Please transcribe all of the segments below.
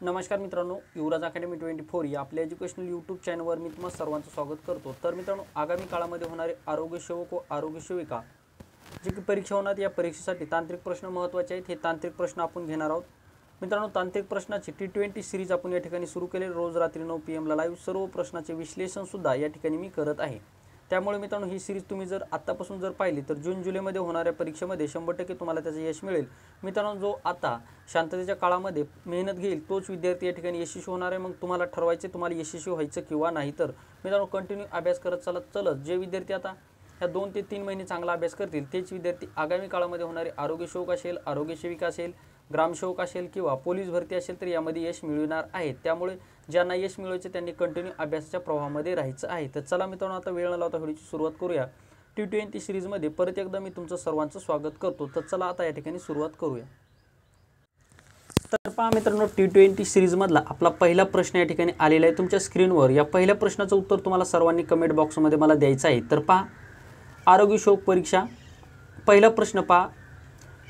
नमस्कार मित्रांनो, युवराज अकॅडमी 24 या आपल्या एज्युकेशनल यूट्यूब चॅनलवर मी तुम्हा सर्वांचं स्वागत करतो। तर मित्रांनो, आगामी काळामध्ये होणारे आरोग्य सेवक व आरोग्य सेविका जी की परीक्षा होणार, या परीक्षेसाठी तांत्रिक प्रश्न महत्त्वाचे आहेत। हे तांत्रिक प्रश्न आपण घेणार आहोत। मित्रांनो, तांत्रिक प्रश्नाची T20 सिरीज आपण या ठिकाणी सुरू केले। रोज रात्री 9 PM ला लाईव्ह सर्व प्रश्नाचे विश्लेषण सुद्धा या ठिकाणी मी करत आहे। त्यामुळे मित्रांनो, ही सिरीज तुम्ही जर आतापासून जर पाहिली तर जून जुलैमध्ये होणाऱ्या परीक्षेमध्ये 100% तुम्हाला त्याचे यश मिळेल। मित्रांनो, जो आता शांततेच्या काळामध्ये मेहनत घेईल तोच विद्यार्थी या ठिकाणी यशस्वी होणार आहे। मग तुम्हाला ठरवायचे तुम्हाला यशस्वी व्हायचं किंवा नाही। तर मित्रांनो, कंटिन्यू अभ्यास करत चलत जे विद्यार्थी आता या 2 ते 3 महिने चांगला अभ्यास करतील तेच विद्यार्थी आगामी काळामध्ये होणारे आरोग्य सेवक असेल, आरोग्य सेविका असेल, ग्रामसेवक असेल किंवा पोलीस भरती असेल तर यामध्ये यश मिळवणार आहेत। त्यामुळे ज्यांना यश मिळवायचे त्यांनी कंटिन्यू अभ्यासाच्या प्रवाहामध्ये राहायचं आहे। तर चला मित्रांनो, आता वेळ न लावता व्हिडिओची सुरुवात करूया। T20 सिरीजमध्ये परत एकदा मी तुमचं सर्वांचं स्वागत करतो। तर चला आता या ठिकाणी सुरुवात करूया। तर पहा मित्रांनो, T20 सिरीजमधला आपला पहिला प्रश्न या ठिकाणी आलेला आहे तुमच्या स्क्रीनवर। या पहिल्या प्रश्नाचं उत्तर तुम्हाला सर्वांनी कमेंट बॉक्समध्ये मला द्यायचं आहे। तर पहा, आरोग्य सेवक परीक्षा पहिला प्रश्न पहा,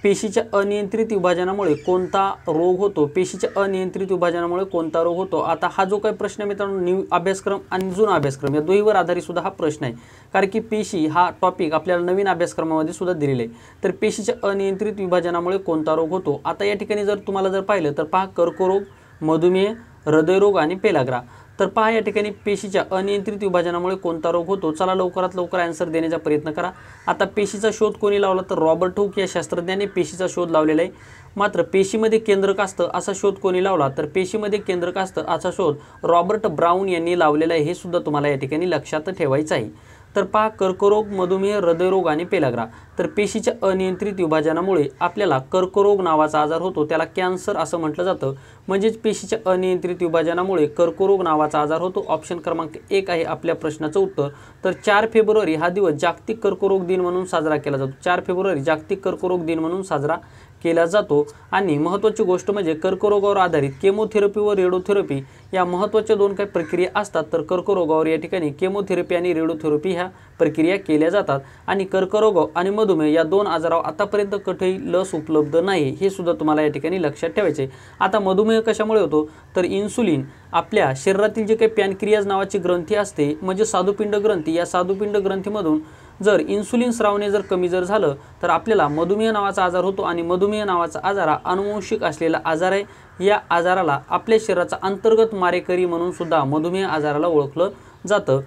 पेशीच्या अनियंत्रित विभाजनामुळे कोणता रोग होतो? पेशीच्या अनियंत्रित विभाजनामुळे कोणता रोग होतो? आता हा जो काही प्रश्न आहे मित्रांनो, न्यू अभ्यासक्रम आणि जुना अभ्यासक्रम या दोन्हीवर आधारित सुद्धा हा प्रश्न आहे। कारण की पेशी हा टॉपिक आपल्याला नवीन अभ्यासक्रमामध्ये सुद्धा दिलेला आहे। तर पेशीच्या अनियंत्रित विभाजनामुळे कोणता रोग होतो? आता या ठिकाणी जर तुम्हाला जर पाहिलं तर पहा, कर्करोग, मधुमेह, हृदयरोग आणि पेलाग्रा। तर पहा, या ठिकाणी पेशीच्या अनियंत्रित विभाजनामुळे कोणता रोग होतो? चला लवकरात लवकर आन्सर देण्याचा प्रयत्न करा। आता पेशीचा शोध कोणी लावला? तर रॉबर्ट हुक या शास्त्रज्ञाने पेशीचा शोध लावलेला आहे। मात्र पेशीमध्ये केंद्रक असतं असा शोध कोणी लावला? तर पेशीमध्ये केंद्रक असतं असा शोध रॉबर्ट ब्राउन यांनी लावलेला आहे। हे सुद्धा तुम्हाला या ठिकाणी लक्षात ठेवायचं आहे। तर पहा, कर्करोग, मधुमेह, हृदयरोग आणि पेलाग्रा। तर पेशीच्या अनियंत्रित विभाजनामुळे आपल्याला कर्करोग नावाचा आजार होतो, त्याला कॅन्सर असं म्हटलं जातं। म्हणजेच पेशीच्या अनियंत्रित विभाजनामुळे कर्करोग नावाचा आजार होतो। ऑप्शन क्रमांक 1 आहे आपल्या प्रश्नाचं उत्तर। तर 4 फेब्रुवारी हा दिवस जागतिक कर्करोग दिन म्हणून साजरा केला जातो। 4 फेब्रुवारी जागतिक कर्करोग दिन म्हणून साजरा केला जातो। आणि महत्त्वाची गोष्ट म्हणजे कर्करोगावर आधारित केमोथेरपी व रेडिओथेरपी या महत्त्वाच्या 2 काही प्रक्रिया असतात। तर कर्करोगावर या ठिकाणी केमोथेरपी आणि रेडिओथेरपी ह्या प्रक्रिया केल्या जातात। आणि कर्करोग आणि मधुमेह या 2 आजारावर आतापर्यंत कुठेही लस उपलब्ध नाही, हे सुद्धा तुम्हाला या ठिकाणी लक्षात ठेवायचे। आता मधुमेह कशामुळे होतो? तर इन्सुलिन आपल्या शरीरातील जे काही पॅनक्रियाज नावाची ग्रंथी असते, म्हणजे स्वादुपिंड ग्रंथी, या स्वादुपिंड ग्रंथीमधून जर इन्सुलिन स्रावणे जर कमी जर झालं तर आपल्याला मधुमेह नावाचा आजार होतो। आणि मधुमेह नावाचा आजार हा अनुवंशिक असलेला आजार आहे। या आजाराला आपल्या शरीराचा अंतर्गत मारेकरी म्हणून सुद्धा मधुमेह आजाराला ओळखलं जातं।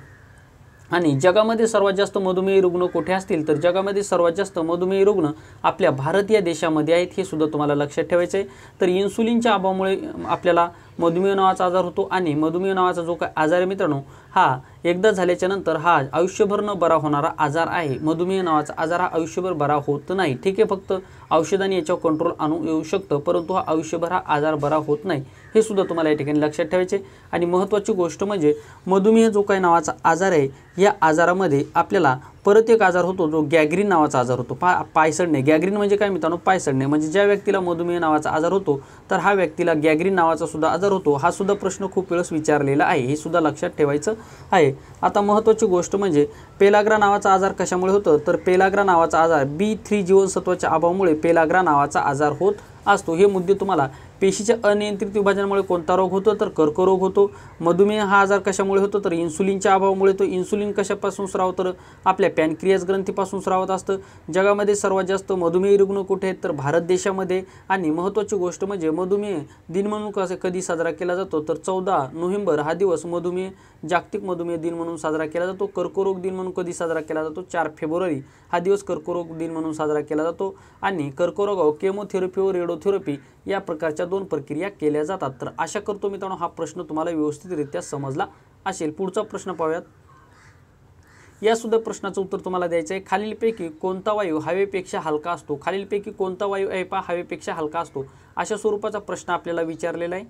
आणि जगामध्ये सर्वात जास्त मधुमेही रुग्ण कुठे असतील? तर जगामध्ये सर्वात जास्त मधुमेही रुग्ण आपल्या भारत या देशामध्ये आहेत, हे सुद्धा तुम्हाला लक्षात ठेवायचं आहे। तर इन्सुलिनच्या अभावामुळे आपल्याला मधुमेह नावाचा आजार होतो। आणि मधुमेह नावाचा जो काही आजार आहे मित्रांनो, हा एकदा झाल्याच्या नंतर हा आयुष्यभर न बरा होणारा आजार आहे। मधुमेह नावाचा आजार हा आयुष्यभर बरा होत नाही। ठीक आहे, फक्त औषधाने याच्यावर कंट्रोल आणू येऊ शकतं, परंतु हा आयुष्यभर हा आजार बरा होत नाही, हे सुद्धा तुम्हाला या ठिकाणी लक्षात ठेवायचे। आणि महत्त्वाची गोष्ट म्हणजे मधुमेह जो काही नावाचा आजार आहे, या आजारामध्ये आपल्याला परत एक आजार होतो जो गॅग्रीन नावाचा आजार होतो। पायसडणे, गॅग्रीन म्हणजे काय मित्रांनो? पायसडणे म्हणजे ज्या व्यक्तीला मधुमेह नावाचा आजार होतो तर हा व्यक्तीला गॅग्रीन नावाचा सुद्धा आजार होतो। हा सुद्धा प्रश्न खूप वेळेस विचारलेला आहे, हे सुद्धा लक्षात ठेवायचं आहे। आता महत्त्वाची गोष्ट म्हणजे पेलाग्रा नावाचा आजार कशामुळे होतं? तर पेलाग्रा नावाचा आजार B3 जीवनसत्वाच्या अभावामुळे पेलाग्रा नावाचा आजार होत असतो। हे मुद्दे तुम्हाला पेशीच्या अनियंत्रित विभाजनामुळे कोणता रोग होतो? तर कर्करोग होतो। मधुमेह हा आजार कशामुळे होतो? तर इन्सुलिनच्या अभावामुळे। तो इन्सुलिन कशापासून स्रावतं? तर आपल्या पॅनक्रियाज ग्रंथीपासून स्रावत असतं। जगामध्ये सर्वात जास्त मधुमेही रुग्ण कुठे आहेत? तर भारत देशामध्ये। आणि महत्त्वाची गोष्ट म्हणजे मधुमेह दिन म्हणून कधी साजरा केला जातो? तर 14 नोव्हेंबर हा दिवस जागतिक मधुमेह दिन म्हणून साजरा केला जातो। कर्करोग दिन म्हणून कधी साजरा केला जातो? 4 फेब्रुवारी हा दिवस कर्करोग दिन म्हणून साजरा केला जातो। आणि कर्करोगावर केमोथेरपी व रेडिओथेरपी या प्रकारच्या 2 प्रक्रिया केल्या जातात। तर आशा करतो मित्रांनो हा प्रश्न तुम्हाला व्यवस्थितरित्या समजला असेल। पुढचा प्रश्न पाहूयात। या सुद्धा प्रश्नाचं उत्तर तुम्हाला द्यायचं आहे। खालीलपैकी कोणता वायू हवेपेक्षा हलका असतो? खालीलपैकी कोणता वायू आहे पहा हवेपेक्षा हलका असतो? अशा स्वरूपाचा प्रश्न आपल्याला विचारलेला आहे।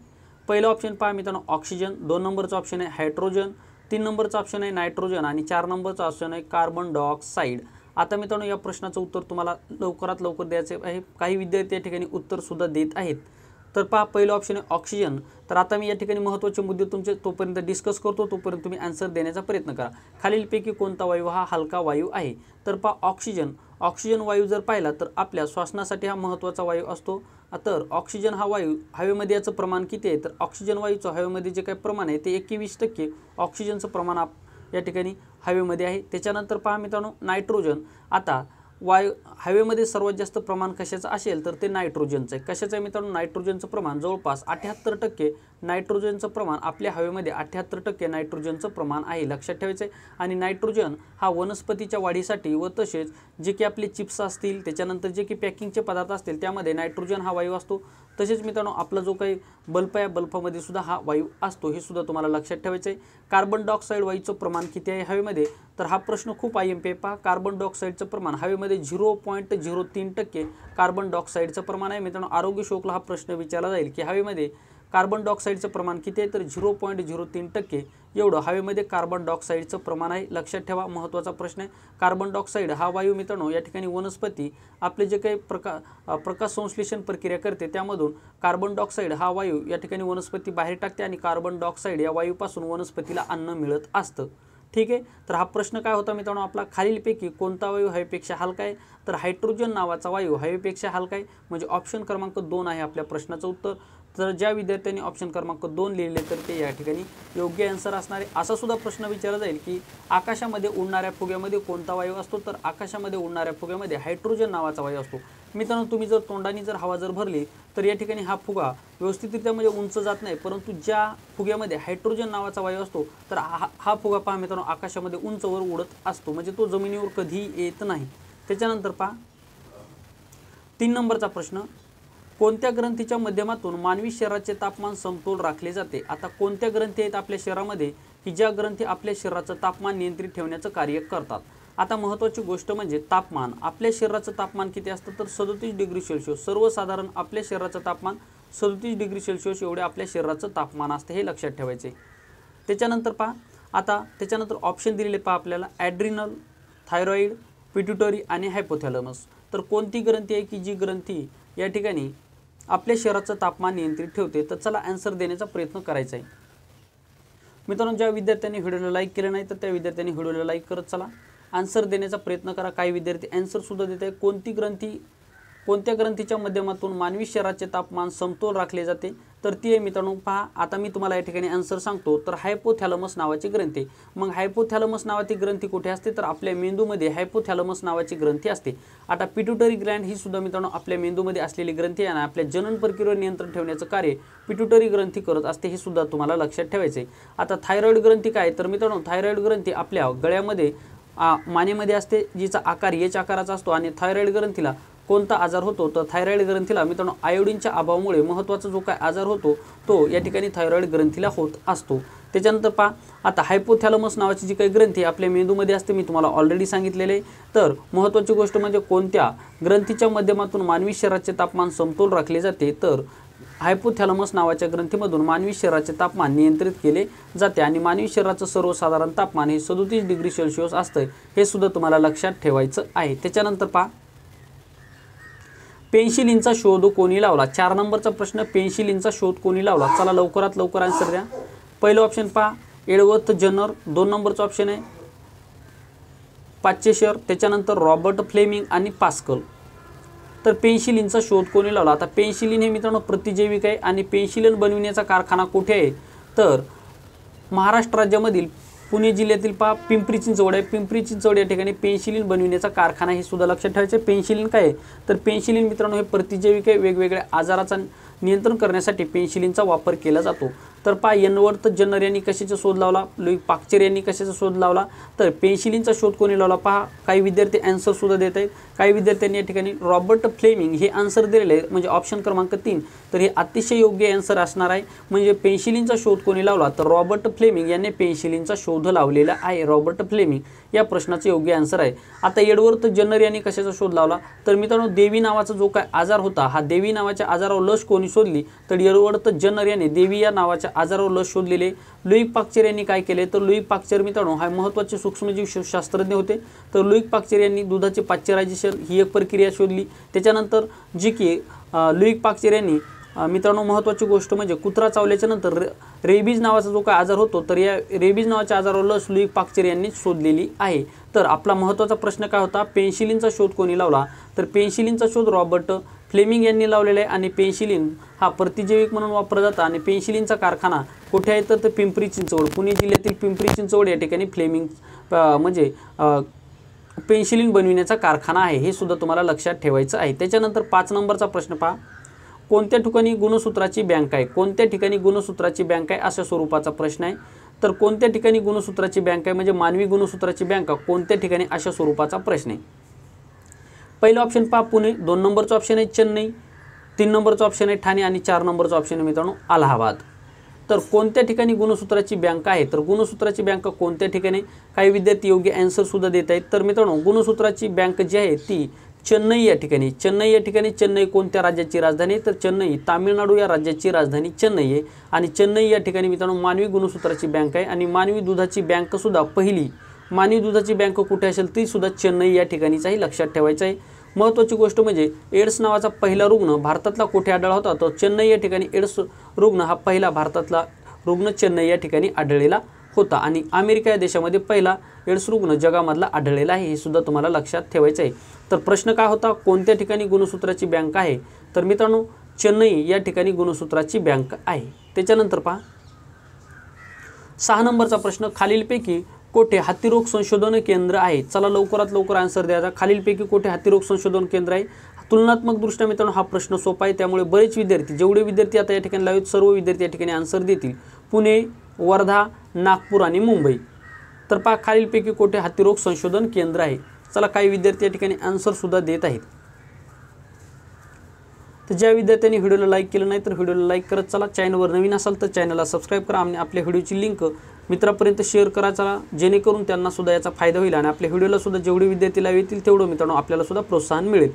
पहिला ऑप्शन पहा मित्रांनो, ऑक्सिजन। 2 नंबरचा ऑप्शन आहे हायड्रोजन। 3 नंबरचा ऑप्शन आहे नायट्रोजन। आणि 4 नंबरचा ऑप्शन आहे कार्बन डायऑक्साईड। आता मित्रांनो, या प्रश्नाचं उत्तर तुम्हाला लवकरात लवकर द्यायचे आहे। काही विद्यार्थी या ठिकाणी उत्तर सुद्धा देत आहेत। तर पहा, पहिलं ऑप्शन आहे ऑक्सिजन। तर आता मी या ठिकाणी महत्त्वाचे मुद्दे तुमचे तोपर्यंत डिस्कस करतो, तोपर्यंत तुम्ही आन्सर देण्याचा प्रयत्न करा। खालीलपैकी कोणता वायू हा हलका वायू आहे? तर पहा ऑक्सिजन। ऑक्सिजन वायू जर पाहिला तर आपल्या श्वासनासाठी हा महत्त्वाचा वायू असतो। तर ऑक्सिजन हा वायू हवेमध्ये याचं प्रमाण किती आहे, तर ऑक्सिजन वायूचं हवेमध्ये जे काही प्रमाण आहे ते 21% ऑक्सिजनचं प्रमाण या ठिकाणी हवेमध्ये आहे। त्याच्यानंतर पहा मित्रांनो नायट्रोजन, आता वायू हवेमध्ये सर्वात जास्त प्रमाण कशाचं असेल तर ते नायट्रोजनचं आहे। कशाचं आहे मित्रांनो, नायट्रोजनचं प्रमाण जवळपास 78% नायट्रोजनचं प्रमाण आपल्या हवेमध्ये 78% नायट्रोजनचं प्रमाण आहे, लक्षात ठेवायचं आहे। आणि नायट्रोजन हा वनस्पतीच्या वाढीसाठी व तसेच जे की आपले चिप्स असतील त्याच्यानंतर जे की पॅकिंगचे पदार्थ असतील त्यामध्ये नायट्रोजन हा वायू असतो। तसेच मित्रांनो आपला जो काही बल्ब आहे या बल्बामध्ये सुद्धा हा वायू असतो, हे सुद्धा तुम्हाला लक्षात ठेवायचं आहे। कार्बन डायऑक्साईड वायूचं प्रमाण किती आहे हवेमध्ये, तर हा प्रश्न खूप IMP पहा। कार्बन डायऑक्साईडचं प्रमाण हवेमध्ये 0.03% कार्बन डायऑक्साईडचं प्रमाण आहे। मित्रांनो आरोग्य शोकला हा प्रश्न विचारला जाईल की हवेमध्ये कार्बन डायऑक्साईडचं प्रमाण किती आहे, तर 0.03% एवढं हवेमध्ये कार्बन डायऑक्साईडचं प्रमाण आहे, लक्षात ठेवा, महत्त्वाचा प्रश्न आहे। कार्बन डायऑक्साईड हा वायू मित्रांनो या ठिकाणी वनस्पती आपले जे काही प्रकाश संश्लेषण प्रक्रिया करते त्यामधून कार्बन डायऑक्साईड हा वायू या ठिकाणी वनस्पती बाहेर टाकते आणि कार्बन डायऑक्साईड या वायूपासून वनस्पतीला अन्न मिळत असतं, ठीक आहे। तर हा प्रश्न काय होता मित्रांनो आपला, खालीलपैकी कोणता वायू हवेपेक्षा हलका आहे, तर हायड्रोजन नावाचा वायू हवेपेक्षा हलका आहे, म्हणजे ऑप्शन क्रमांक 2 आहे आपल्या प्रश्नाचं उत्तर। तर ज्या विद्यार्थ्यांनी ऑप्शन क्रमांक 2 लिहिले तर ते या ठिकाणी योग्य आन्सर असणार आहे। असा सुद्धा प्रश्न विचारला जाईल की आकाशामध्ये उडणाऱ्या फुग्यामध्ये कोणता वायू असतो, तर आकाशामध्ये उडणाऱ्या फुग्यामध्ये हायड्रोजन नावाचा वायू असतो। मित्रांनो तुम्ही जर तोंडाने जर हवा जर भरली तर या ठिकाणी हा फुगा व्यवस्थितरित्या म्हणजे उंच जात नाही, परंतु ज्या फुग्यामध्ये हायड्रोजन नावाचा वायू असतो तर हा फुगा पहा मित्रांनो आकाशामध्ये उंचवर उडत असतो, म्हणजे तो जमिनीवर कधीही येत नाही। त्याच्यानंतर पहा 3 नंबरचा प्रश्न, कोणत्या ग्रंथीच्या माध्यमातून मानवी शरीराचे तापमान समतोल राखले जाते। आता कोणत्या ग्रंथी आहेत आपल्या शरीरामध्ये की ज्या ग्रंथी आपल्या शरीराचं तापमान नियंत्रित ठेवण्याचं कार्य करतात। आता महत्त्वाची गोष्ट म्हणजे तापमान, आपल्या शरीराचं तापमान किती असतं, तर 37 डिग्री सेल्सिअस, सर्वसाधारण आपल्या शरीराचं तापमान 37 डिग्री सेल्सिअस एवढे आपल्या शरीराचं तापमान असते, हे लक्षात ठेवायचे। त्याच्यानंतर पहा, आता त्याच्यानंतर ऑप्शन दिलेले पहा आपल्याला, ॲड्रिनल, थायरॉइड, पिट्युटरी आणि हायपोथॅलमस। तर कोणती ग्रंथी आहे की जी ग्रंथी या ठिकाणी आपल्या शरीराचं तापमान नियंत्रित ठेवते, तर चला आन्सर देण्याचा प्रयत्न करायचा आहे। मित्रांनो ज्या विद्यार्थ्यांनी व्हिडिओला लाईक केलं नाही तर त्या विद्यार्थ्यांनी व्हिडिओला लाईक करत चला, आन्सर देण्याचा प्रयत्न करा। काही विद्यार्थी आन्सर सुद्धा देत आहे। कोणत्या ग्रंथीच्या माध्यमातून मानवी शरीराचे तापमान समतोल राखले जाते, तर ती आहे मित्रांनो पहा, आता मी तुम्हाला या ठिकाणी आन्सर सांगतो, तर हायपोथॅलमस नावाची ग्रंथी। मग हायपोथॅलमस नावाची ग्रंथी कुठे असते, तर आपल्या मेंदूमध्ये हायपोथॅलमस नावाची ग्रंथी असते। आता पिट्युटरी ग्लँड ही सुद्धा मित्रांनो आपल्या मेंदूमध्ये असलेली ग्रंथी आहे आणि आपल्या जनन प्रक्रियेवर नियंत्रण ठेवण्याचं कार्य पिट्युटरी ग्रंथी करत असते, हे सुद्धा तुम्हाला लक्षात ठेवायचे। आता थायरॉइड ग्रंथी काय, तर मित्रांनो थायरॉइड ग्रंथी आपल्या गळ्यामध्ये मानेमध्ये असते, जिचा आकार एच आकाराचा असतो। आणि थायरॉइड ग्रंथीला कोणता आजार होतो, तर थायरॉइड ग्रंथीला मित्रांनो आयोडीनच्या अभावामुळे महत्त्वाचा जो काय आजार होतो तो या ठिकाणी थायरॉइड ग्रंथीला होत असतो। त्याच्यानंतर पहा, आता हायपोथॅलमस नावाची जी काही ग्रंथी आपल्या मेंदूमध्ये असते मी तुम्हाला ऑलरेडी सांगितलेले आहे। तर महत्त्वाची गोष्ट म्हणजे कोणत्या ग्रंथीच्या माध्यमातून मानवी शरीराचे तापमान समतोल राखले जाते, तर हायपोथॅलमस नावाच्या ग्रंथीमधून मानवी शरीराचे तापमान नियंत्रित केले जाते आणि मानवी शरीराचं सर्वसाधारण तापमान हे 37 डिग्री सेल्सिअस असतं, हे सुद्धा तुम्हाला लक्षात ठेवायचं आहे। त्याच्यानंतर पहा, पेन्सिलिनचा शोध कोणी लावला। 4 नंबरचा प्रश्न, पेन्सिलिनचा शोध कोणी लावला, चला लवकरात लवकर आन्सर द्या। पहिलं ऑप्शन पहा एडवर्ड जनर, 2 नंबरचा ऑप्शन आहे पाश्चेशर, त्याच्यानंतर रॉबर्ट फ्लेमिंग आणि पास्कल। तर पेन्सिलिनचा शोध कोणी लावला, आता पेन्सिलिन हे मित्रांनो प्रतिजैविक आहे आणि पेन्सिलिन बनविण्याचा कारखाना कुठे आहे, तर महाराष्ट्र राज्यामधील पुणे जिल्ह्यातील पहा पिंपरी चिंचवड आहे, पिंपरी चिंचवड या ठिकाणी पेन्सिलिन बनविण्याचा कारखाना, हे सुद्धा लक्षात ठेवायचे। पेन्सिलिन काय आहे, तर पेन्सिलिन मित्रांनो हे प्रतिजैविक आहे, वेगवेगळ्या आजाराचा नियंत्रण करण्यासाठी पेन्सिलिनचा वापर केला जातो। तर पहा एडवर्ड जनर यांनी कशाचा शोध लावला, लुई पाश्चर यांनी कशाचा शोध लावला, तर पेन्सिलिनचा शोध कोणी लावला। पहा काही विद्यार्थी आन्सर सुद्धा देत आहेत, काही विद्यार्थ्यांनी या ठिकाणी रॉबर्ट फ्लेमिंग हे आन्सर दिलेले आहे, म्हणजे ऑप्शन क्रमांक 3, तर हे अतिशय योग्य आन्सर असणार आहे। म्हणजे पेन्सिलिनचा शोध कोणी लावला, तर रॉबर्ट फ्लेमिंग यांनी पेन्सिलिनचा शोध लावलेला आहे। रॉबर्ट फ्लेमिंग या प्रश्नाचे योग्य आन्सर आहे। आता एडवर्ड जनर यांनी कशाचा शोध लावला, तर मित्रांनो देवी नावाचा जो काय आजार होता, हा देवी नावाच्या आजारावर लस कोणी शोधली, तर एडवर्ड जनर यांनी देवी या नावाच्या आजारावर लस शोधलेले। लुई पाश्चर यांनी काय केले, तर लुई पाश्चर मित्रांनो हा महत्त्वाचे सूक्ष्मजीव शास्त्रज्ञ होते। तर लुई पाश्चर यांनी दुधाचे पाश्चरायझेशन ही एक प्रक्रिया शोधली। त्याच्यानंतर जी की लुई पाश्चर यांनी मित्रांनो महत्त्वाची गोष्ट म्हणजे कुत्रा चावल्याच्या नंतर रेबीज नावाचा जो काय आजार होतो, तर या रेबीज नावाच्या आजारावर लस लुई पाश्चर यांनी शोधलेली आहे। तर आपला महत्त्वाचा प्रश्न काय होता, पेन्सिलिनचा शोध कोणी लावला, तर पेन्सिलिनचा शोध रॉबर्ट फ्लेमिंग यांनी लावलेला आहे आणि पेन्सिलिन हा प्रतिजैविक म्हणून वापरला जातो आणि पेन्सिलिनचा कारखाना कुठे आहे तर पिंपरी चिंचवड, पुणे जिल्ह्यातील पिंपरी चिंचवड या ठिकाणी फ्लेमिंग म्हणजे पेन्सिलिन बनविण्याचा कारखाना आहे, हे सुद्धा तुम्हाला लक्षात ठेवायचं आहे। त्याच्यानंतर 5 नंबरचा प्रश्न पहा, कोणत्या ठिकाणी गुणसूत्राची बँक आहे, कोणत्या ठिकाणी गुणसूत्राची बँक आहे अशा स्वरूपाचा प्रश्न आहे। तर कोणत्या ठिकाणी गुणसूत्राची बँक आहे म्हणजे मानवी गुणसूत्राची बँक कोणत्या ठिकाणी अशा स्वरूपाचा प्रश्न आहे। पहिला ऑप्शन पहा पुणे, 2 नंबरचा ऑप्शन आहे चेन्नई, 3 नंबरचा ऑप्शन आहे ठाणे आणि 4 नंबरचा ऑप्शन आहे मित्रांनो अलाहाबाद। तर कोणत्या ठिकाणी गुणसूत्राची बँक आहे, तर गुणसूत्राची बँक कोणत्या ठिकाणी, काही विद्यार्थी योग्य आन्सर सुद्धा देत आहेत। तर मित्रांनो गुणसूत्राची बँक जी आहे ती चेन्नई या ठिकाणी, चेन्नई या ठिकाणी, चेन्नई कोणत्या राज्याची राजधानी आहे तर चेन्नई तामिळनाडू या राज्याची राजधानी चेन्नई आहे आणि चेन्नई या ठिकाणी मित्रांनो मानवी गुणसूत्राची बँक आहे आणि मानवी दुधाची बँक सुद्धा पहिली मानवी दुधाची बँक कुठे असेल ती सुद्धा चेन्नई या ठिकाणीचाही लक्षात ठेवायचं आहे। महत्त्वाची गोष्ट म्हणजे एड्स नावाचा पहिला रुग्ण भारतातला कुठे आढळला होता तर चेन्नई या ठिकाणी एड्स रुग्ण हा पहिला भारतातला रुग्ण चेन्नई या ठिकाणी आढळलेला होता आणि अमेरिका या देशामध्ये पहिला एड्स रुग्ण जगामधला आढळलेला आहे, हे सुद्धा तुम्हाला लक्षात ठेवायचं आहे। तर प्रश्न काय होता, कोणत्या ठिकाणी गुणसूत्राची बँक आहे, तर मित्रांनो चेन्नई या ठिकाणी गुणसूत्राची बँक आहे। त्याच्यानंतर पहा 6 नंबरचा प्रश्न, खालीलपैकी कोठे हत्तीरोग संशोधन केंद्र आहे, चला लवकरात लवकर आन्सर द्यायचा। खालीलपैकी कोठे हत्तीरोग संशोधन केंद्र आहे, तुलनात्मक दृष्ट्या मित्रांनो हा प्रश्न सोपा आहे, त्यामुळे बरेच विद्यार्थी जेवढे विद्यार्थी आता या ठिकाणी लावत सर्व विद्यार्थी या ठिकाणी आन्सर देतील। पुणे, वर्धा, नागपूर आणि मुंबई। तर पहा खालीलपैकी कोठे हत्तीरोग संशोधन केंद्र आहे, चला काही विद्यार्थी या ठिकाणी आन्सर सुद्धा देत आहेत। तर ज्या विद्यार्थ्यांनी व्हिडिओला लाईक केलं नाही तर व्हिडिओला लाईक करत चला, चॅनलवर नवीन असाल तर चॅनलला सबस्क्राईब करा आणि आपल्या व्हिडिओची लिंक मित्रांपर्यंत शेअर करा चला, जेणेकरून त्यांना सुद्धा याचा फायदा होईल आणि आपल्या व्हिडिओला सुद्धा जेवढे विद्यार्थी लाईव्ह येतील तेवढं मित्रांनो आपल्याला सुद्धा प्रोत्साहन मिळेल।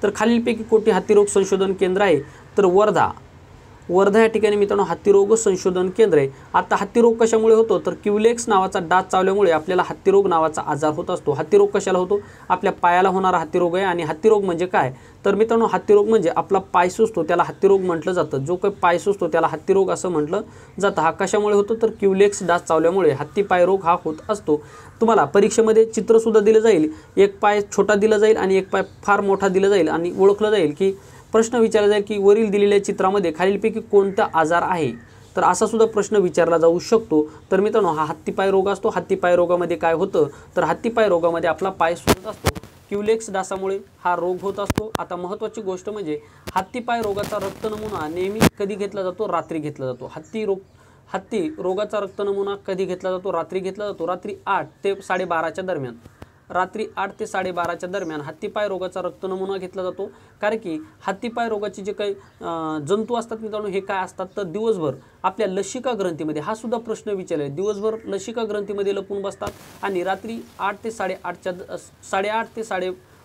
तर खालीलपैकी कोठे हत्तीरोग संशोधन केंद्र आहे, तर वर्धा या ठिकाणी मित्रांनो हत्तीरोग संशोधन केंद्र आहे। आता हत्तीरोग कशामुळे होतो तर क्युलेक्स नावाचा डास चावल्यामुळे आपल्याला हत्तीरोग नावाचा आजार होत असतो। हत्तीरोग कशाला होतो, आपल्या पायाला होणारा हत्तीरोग आहे आणि हत्तीरोग म्हणजे काय तर मित्रांनो हत्तीरोग म्हणजे आपला पाय सुजतो त्याला हत्तीरोग म्हटलं जातं, जो काही पाय सुजतो त्याला हत्तीरोग असं म्हटलं जातं। हा कशामुळे होतो तर क्युलेक्स डास चावल्यामुळे हत्ती पाय रोग हा होत असतो। तुम्हाला परीक्षेमध्ये चित्र सुद्धा दिलं जाईल, एक पाय छोटा दिला जाईल आणि एक पाय फार मोठा दिला जाईल आणि ओळखलं जाईल की प्रश्न विचारला जाईल की वरील दिलेल्या चित्रामध्ये खालीलपैकी कोणता आजार आहे, तर असा सुद्धा प्रश्न विचारला जाऊ शकतो। तर मित्रांनो हा हत्तीपाय रोग असतो। हत्तीपाय रोगामध्ये काय होतं तर हत्तीपाय रोगामध्ये आपला पाय सुजत असतो, क्युलेक्स डासामुळे हा रोग होत असतो। आता महत्त्वाची गोष्ट म्हणजे हत्तीपाय रोगाचा रक्त नमुना नेहमी कधी घेतला जातो, रात्री घेतला जातो। हत्ती रोगाचा रक्त नमुना कधी घेतला जातो, रात्री घेतला जातो, रात्री 8 ते 12:30च्या दरम्यान, रात्री 8 ते 12:30च्या दरम्यान हत्तीपाय रोगाचा रक्त नमुना घेतला जातो। कारण की हत्तीपाय रोगाचे जे काही जंतू असतात मित्रांनो हे काय असतात तर दिवसभर आपल्या लसिका ग्रंथीमध्ये, हा सुद्धा प्रश्न विचारला, दिवसभर लसिका ग्रंथीमध्ये लपून बसतात आणि रात्री 8 ते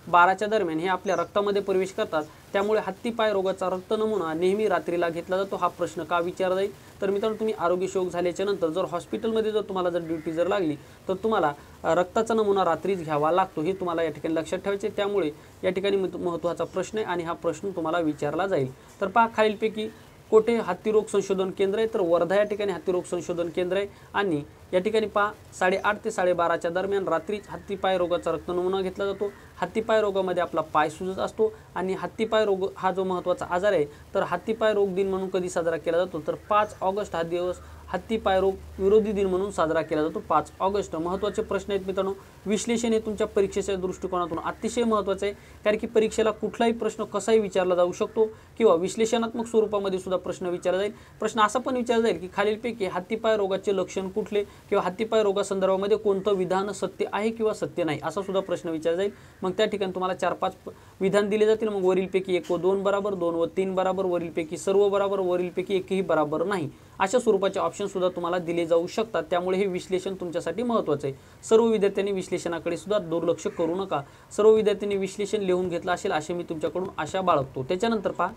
12:30च्या दरम्यान हे आपल्या रक्तामध्ये प्रवेश करतात। त्यामुळे हत्तीपाय रोगाचा रक्त नमुना नेहमी रात्रीला घेतला जातो। हा प्रश्न का विचारला जाईल तर मित्रांनो तुम्ही आरोग्य सेवक झाल्याच्या नंतर जर हॉस्पिटलमध्ये जर तुम्हाला जर ड्युटी जर लागली तर तुम्हाला रक्ताचा नमुना रात्रीच घ्यावा लागतो, हे तुम्हाला या ठिकाणी लक्षात ठेवायचे। त्यामुळे या ठिकाणी महत्त्वाचा प्रश्न आहे आणि हा प्रश्न तुम्हाला विचारला जाईल। तर पहा खालीलपैकी कोठे हत्तीरोग संशोधन केंद्र आहे तर वर्धा या ठिकाणी हत्तीरोग संशोधन केंद्र आहे आणि या ठिकाणी पहा 8:30 ते 12:30च्या दरम्यान रात्री हत्तीपाय रोगाचा रक्त नमुना घेतला जातो। हत्तीपाय रोगामध्ये आपला पाय सुजत असतो आणि हत्तीपाय रोग हा जो महत्त्वाचा आजार आहे तर हत्तीपाय रोग दिन म्हणून कधी साजरा केला जातो तर 5 ऑगस्ट हा दिवस हत्तीपाय रोग विरोधी दिन म्हणून साजरा केला जातो 5 ऑगस्ट। महत्त्वाचे प्रश्न आहेत मित्रांनो, विश्लेषण हे तुमच्या परीक्षेच्या दृष्टिकोनातून अतिशय महत्त्वाचं आहे, कारण की परीक्षेला कुठलाही प्रश्न कसाही विचारला जाऊ शकतो किंवा विश्लेषणात्मक स्वरूपामध्ये सुद्धा प्रश्न विचारला जाईल। प्रश्न असा पण विचारला जाईल की खालीलपैकी हत्तीपाय रोगाचे लक्षण कुठले किंवा हत्तीपाय रोगासंदर्भामध्ये कोणतं विधान सत्य आहे किंवा सत्य नाही असा सुद्धा प्रश्न विचारला जाईल। मग त्या ठिकाणी तुम्हाला 4-5 विधान दिले जातील, मग वरीलपैकी 1 व 2 बरोबर, 2 व 3 बरोबर, वरीलपैकी सर्व बरोबर, वरीलपैकी एकही बरोबर नाही अशा स्वरूपाचे ऑप्शन सुद्धा तुम्हाला दिले जाऊ शकतात। त्यामुळे हे विश्लेषण तुमच्यासाठी महत्त्वाचं आहे। सर्व विद्यार्थ्यांनी विश्लेषणाकडे सुद्धा दुर्लक्ष करू नका, सर्व विद्यार्थ्यांनी विश्लेषण लिहून घेतलं असेल असे मी तुमच्याकडून आशा बाळगतो। त्याच्यानंतर पहा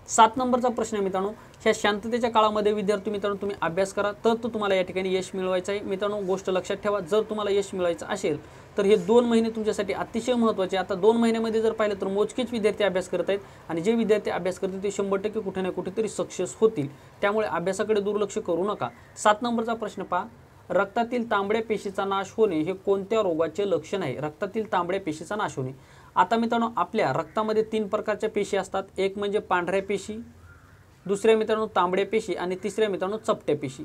7 नंबरचा प्रश्न आहे मित्रांनो, ह्या शांततेच्या काळामध्ये विद्यार्थी मित्रांनो तुम्ही अभ्यास करा तर तुम्हाला या ठिकाणी यश मिळवायचं आहे। मित्रांनो गोष्ट लक्षात ठेवा, जर तुम्हाला यश मिळवायचं असेल तर हे 2 महिने तुमच्यासाठी अतिशय महत्त्वाचे। आता 2 महिन्यामध्ये जर पाहिलं तर मोजकेच विद्यार्थी अभ्यास करत आहेत आणि जे विद्यार्थी अभ्यास करतील ते 100% कुठे ना कुठेतरी सक्सेस होतील, त्यामुळे अभ्यासाकडे दुर्लक्ष करू नका। 7 नंबरचा प्रश्न पहा, रक्तातील तांबड्या पेशीचा नाश होणे हे कोणत्या रोगाचे लक्षण आहे? रक्तातील तांबड्या पेशीचा नाश होणे, आता मित्रांनो आपल्या रक्तामध्ये 3 प्रकारच्या पेशी असतात, एक म्हणजे पांढऱ्या पेशी, दुसऱ्या मित्रांनो तांबड्या पेशी आणि तिसऱ्या मित्रांनो चपट्या पेशी।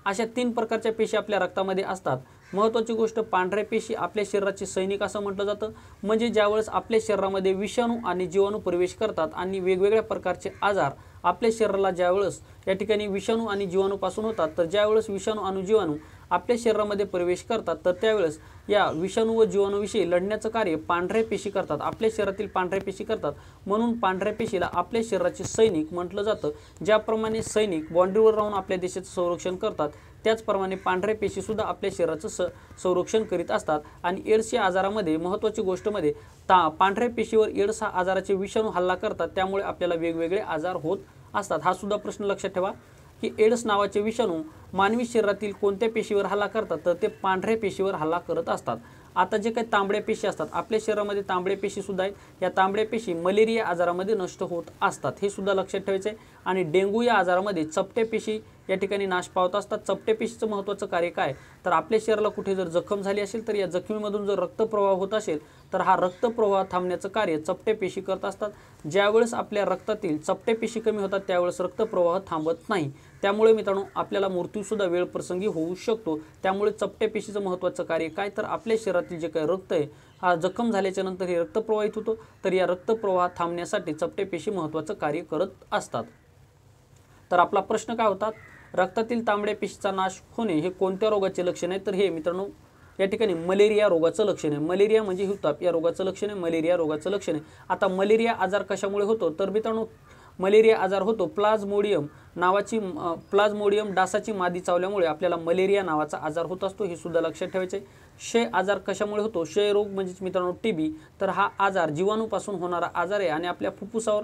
अशा 3 प्रकारच्या पेशी आपल्या रक्तामध्ये असतात। महत्त्वाची गोष्ट, पांढऱ्या पेशी आपल्या शरीराचे सैनिक असं म्हटलं जातं, म्हणजे ज्यावेळेस आपल्या शरीरामध्ये विषाणू आणि जीवाणू प्रवेश करतात आणि वेगवेगळ्या प्रकारचे आजार आपल्या शरीराला ज्यावेळेस या ठिकाणी विषाणू आणि जीवाणूपासून होतात, तर ज्यावेळेस विषाणू आणि जीवाणू आपल्या शरीरामध्ये प्रवेश करतात तर त्यावेळेस या विषाणू व जीवाणूविषयी लढण्याचं कार्य पांढऱ्या पेशी करतात, आपल्या शरीरातील पांढऱ्या पेशी करतात। म्हणून पांढऱ्या पेशीला आपल्या शरीराचे सैनिक म्हटलं जातं। ज्याप्रमाणे सैनिक बाँड्रीवर राहून आपल्या देशाचं संरक्षण करतात, त्याचप्रमाणे पांढऱ्या पेशीसुद्धा आपल्या शरीराचं संरक्षण करीत असतात। आणि एड्स या आजारामध्ये महत्त्वाची गोष्ट मध्ये पांढऱ्या पेशीवर एड्स हा आजाराचे विषाणू हल्ला करतात, त्यामुळे आपल्याला वेगवेगळे आजार होत असतात। हा सुद्धा प्रश्न लक्षात ठेवा की एड्स नावाचे विषाणू मानवी शरीरातील कोणत्या पेशीवर हल्ला करतात, तर ते पांढऱ्या पेशीवर हल्ला करत असतात। आता जे काही तांबड्या पेशी असतात, आपल्या शरीरामध्ये तांबड्या पेशी सुद्धा आहेत, या तांबड्या पेशी मलेरिया आजारामध्ये नष्ट होत असतात, हे सुद्धा लक्षात ठेवायचे आहे। आणि डेंग्यू या आजारामध्ये चपट्या पेशी या ठिकाणी नाश पावत असतात। चपट्या पेशीचं महत्त्वाचं कार्य काय, तर आपल्या शरीराला कुठे जर जखम झाली असेल तर या जखमीमधून जर रक्तप्रवाह होत असेल तर हा रक्तप्रवाह थांबण्याचं कार्य चपट्या पेशी करत असतात। ज्यावेळेस आपल्या रक्तातील चपट्या पेशी कमी होतात त्यावेळेस रक्तप्रवाह थांबत नाही, त्यामुळे मित्रांनो आपल्याला मृत्यूसुद्धा वेळप्रसंगी होऊ शकतो। त्यामुळे चपट्या पेशीचं महत्त्वाचं कार्य काय, तर आपल्या शरीरातील जे काही रक्त आहे हा जखम झाल्याच्या नंतर हे रक्त प्रवाहित होतो, तर या रक्तप्रवाह थांबण्यासाठी चपट्या पेशी महत्त्वाचं कार्य करत असतात। तर आपला प्रश्न काय होता, रक्तातील तांबड्या पेशीचा नाश होणे हे कोणत्या रोगाचे लक्षण आहे, तर हे मित्रांनो या ठिकाणी मलेरिया रोगाचं लक्षण आहे। मलेरिया म्हणजे हिवताप या रोगाचं लक्षण आहे, मलेरिया रोगाचं लक्षण आहे। आता मलेरिया आजार कशामुळे होतो, तर मित्रांनो मलेरिया आजार होतो प्लाझ्मोडियम डासाची मादी चावल्यामुळे आपल्याला मलेरिया नावाचा आजार होत असतो, हे सुद्धा लक्षात ठेवायचे। क्षय आजार कशामुळे होतो, क्षय रोग म्हणजे मित्रांनो टीबी, तर हा आजार जीवाणूपासून होणारा आजार आहे आणि आपल्या फुफ्फुसावर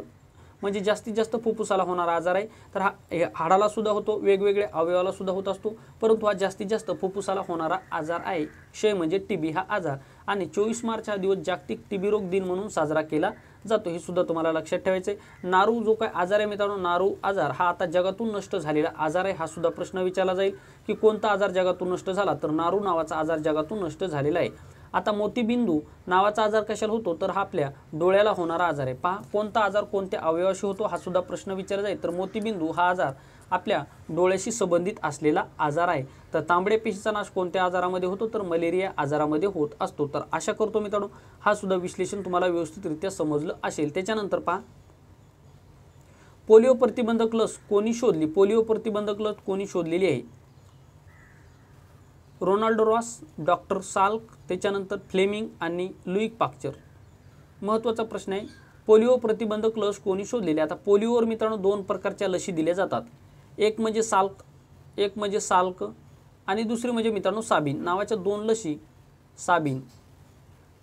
म्हणजे जास्तीत जास्त फुफ्फुसाला होणारा आजार आहे। तर हा हाडाला सुद्धा होतो, वेगवेगळ्या अवयवाला सुद्धा होत असतो, परंतु हा जास्तीत जास्त फुफ्फुसाला होणारा आजार आहे, क्षय म्हणजे टीबी हा आजार। आणि 24 मार्च हा दिवस जागतिक टीबी रोग दिन म्हणून साजरा केला जातो, हे सुद्धा तुम्हाला लक्षात ठेवायचे आहे। नारू जो काय आजार आहे मित्रांनो, नारू आजार हा आता जगातून नष्ट झालेला आजार आहे, हा सुद्धा प्रश्न विचारला जाईल की कोणता आजार जगातून नष्ट झाला, तर नारू नावाचा आजार जगातून नष्ट झालेला आहे। आता मोतीबिंदू नावाचा आजार कशाला होतो, तर हा आपल्या डोळ्याला होणारा आजार आहे। पहा कोणता आजार कोणत्या अवयवाशी होतो, हा सुद्धा प्रश्न विचारला जाईल। तर मोतीबिंदू हा आजार आपल्या डोळ्याशी संबंधित असलेला आजार आहे। तर तांबड्या पेशीचा नाश कोणत्या आजारामध्ये होतो, तर मलेरिया आजारामध्ये होत असतो। तर आशा करतो मित्रांनो हा सुद्धा विश्लेषण तुम्हाला व्यवस्थितरित्या समजलं असेल। त्याच्यानंतर पहा, पोलिओ प्रतिबंधक लस कोणी शोधली, पोलिओ प्रतिबंधक लस कोणी शोधलेली आहे, रोनाल्ड रॉस, डॉक्टर साल्क, त्याच्यानंतर फ्लेमिंग आणि लुईक पाश्चर। महत्त्वाचा प्रश्न आहे, पोलिओ प्रतिबंधक लस कोणी शोधलेली। आता पोलिओवर मित्रांनो 2 प्रकारच्या लसी दिल्या जातात, एक म्हणजे साल्क आणि दुसरी म्हणजे मित्रांनो साबिन नावाच्या 2 लसी, साबिन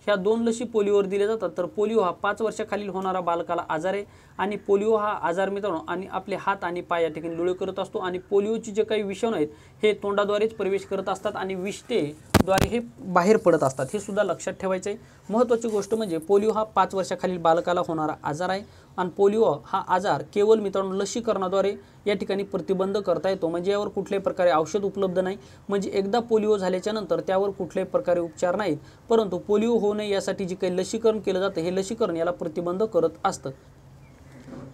ह्या 2 लसी पोलिओवर दिल्या जातात। तर पोलिओ हा 5 वर्षाखालील होणारा बालकाला आजार आहे आणि पोलिओ हा आजार मित्रांनो आणि आपले हात आणि पाय या ठिकाणी लुळे करत असतो आणि पोलिओची जे काही विषाणू आहेत हे तोंडाद्वारेच प्रवेश करत असतात आणि विष्ठेद्वारे हे बाहेर पडत असतात, हे सुद्धा लक्षात ठेवायचे आहे। महत्त्वाची गोष्ट म्हणजे पोलिओ हा 5 वर्षाखालील बालकाला होणारा आजार आहे आणि पोलिओ हा आजार केवळ मित्रांनो लसीकरणाद्वारे या ठिकाणी प्रतिबंध करता येतो, म्हणजे यावर कुठल्याही प्रकारे औषध उपलब्ध नाही, म्हणजे एकदा पोलिओ झाल्याच्या नंतर त्यावर कुठल्याही प्रकारे उपचार नाहीत, परंतु पोलिओ होऊ नये यासाठी जे काही लसीकरण केलं जातं हे लसीकरण याला प्रतिबंध करत असतं,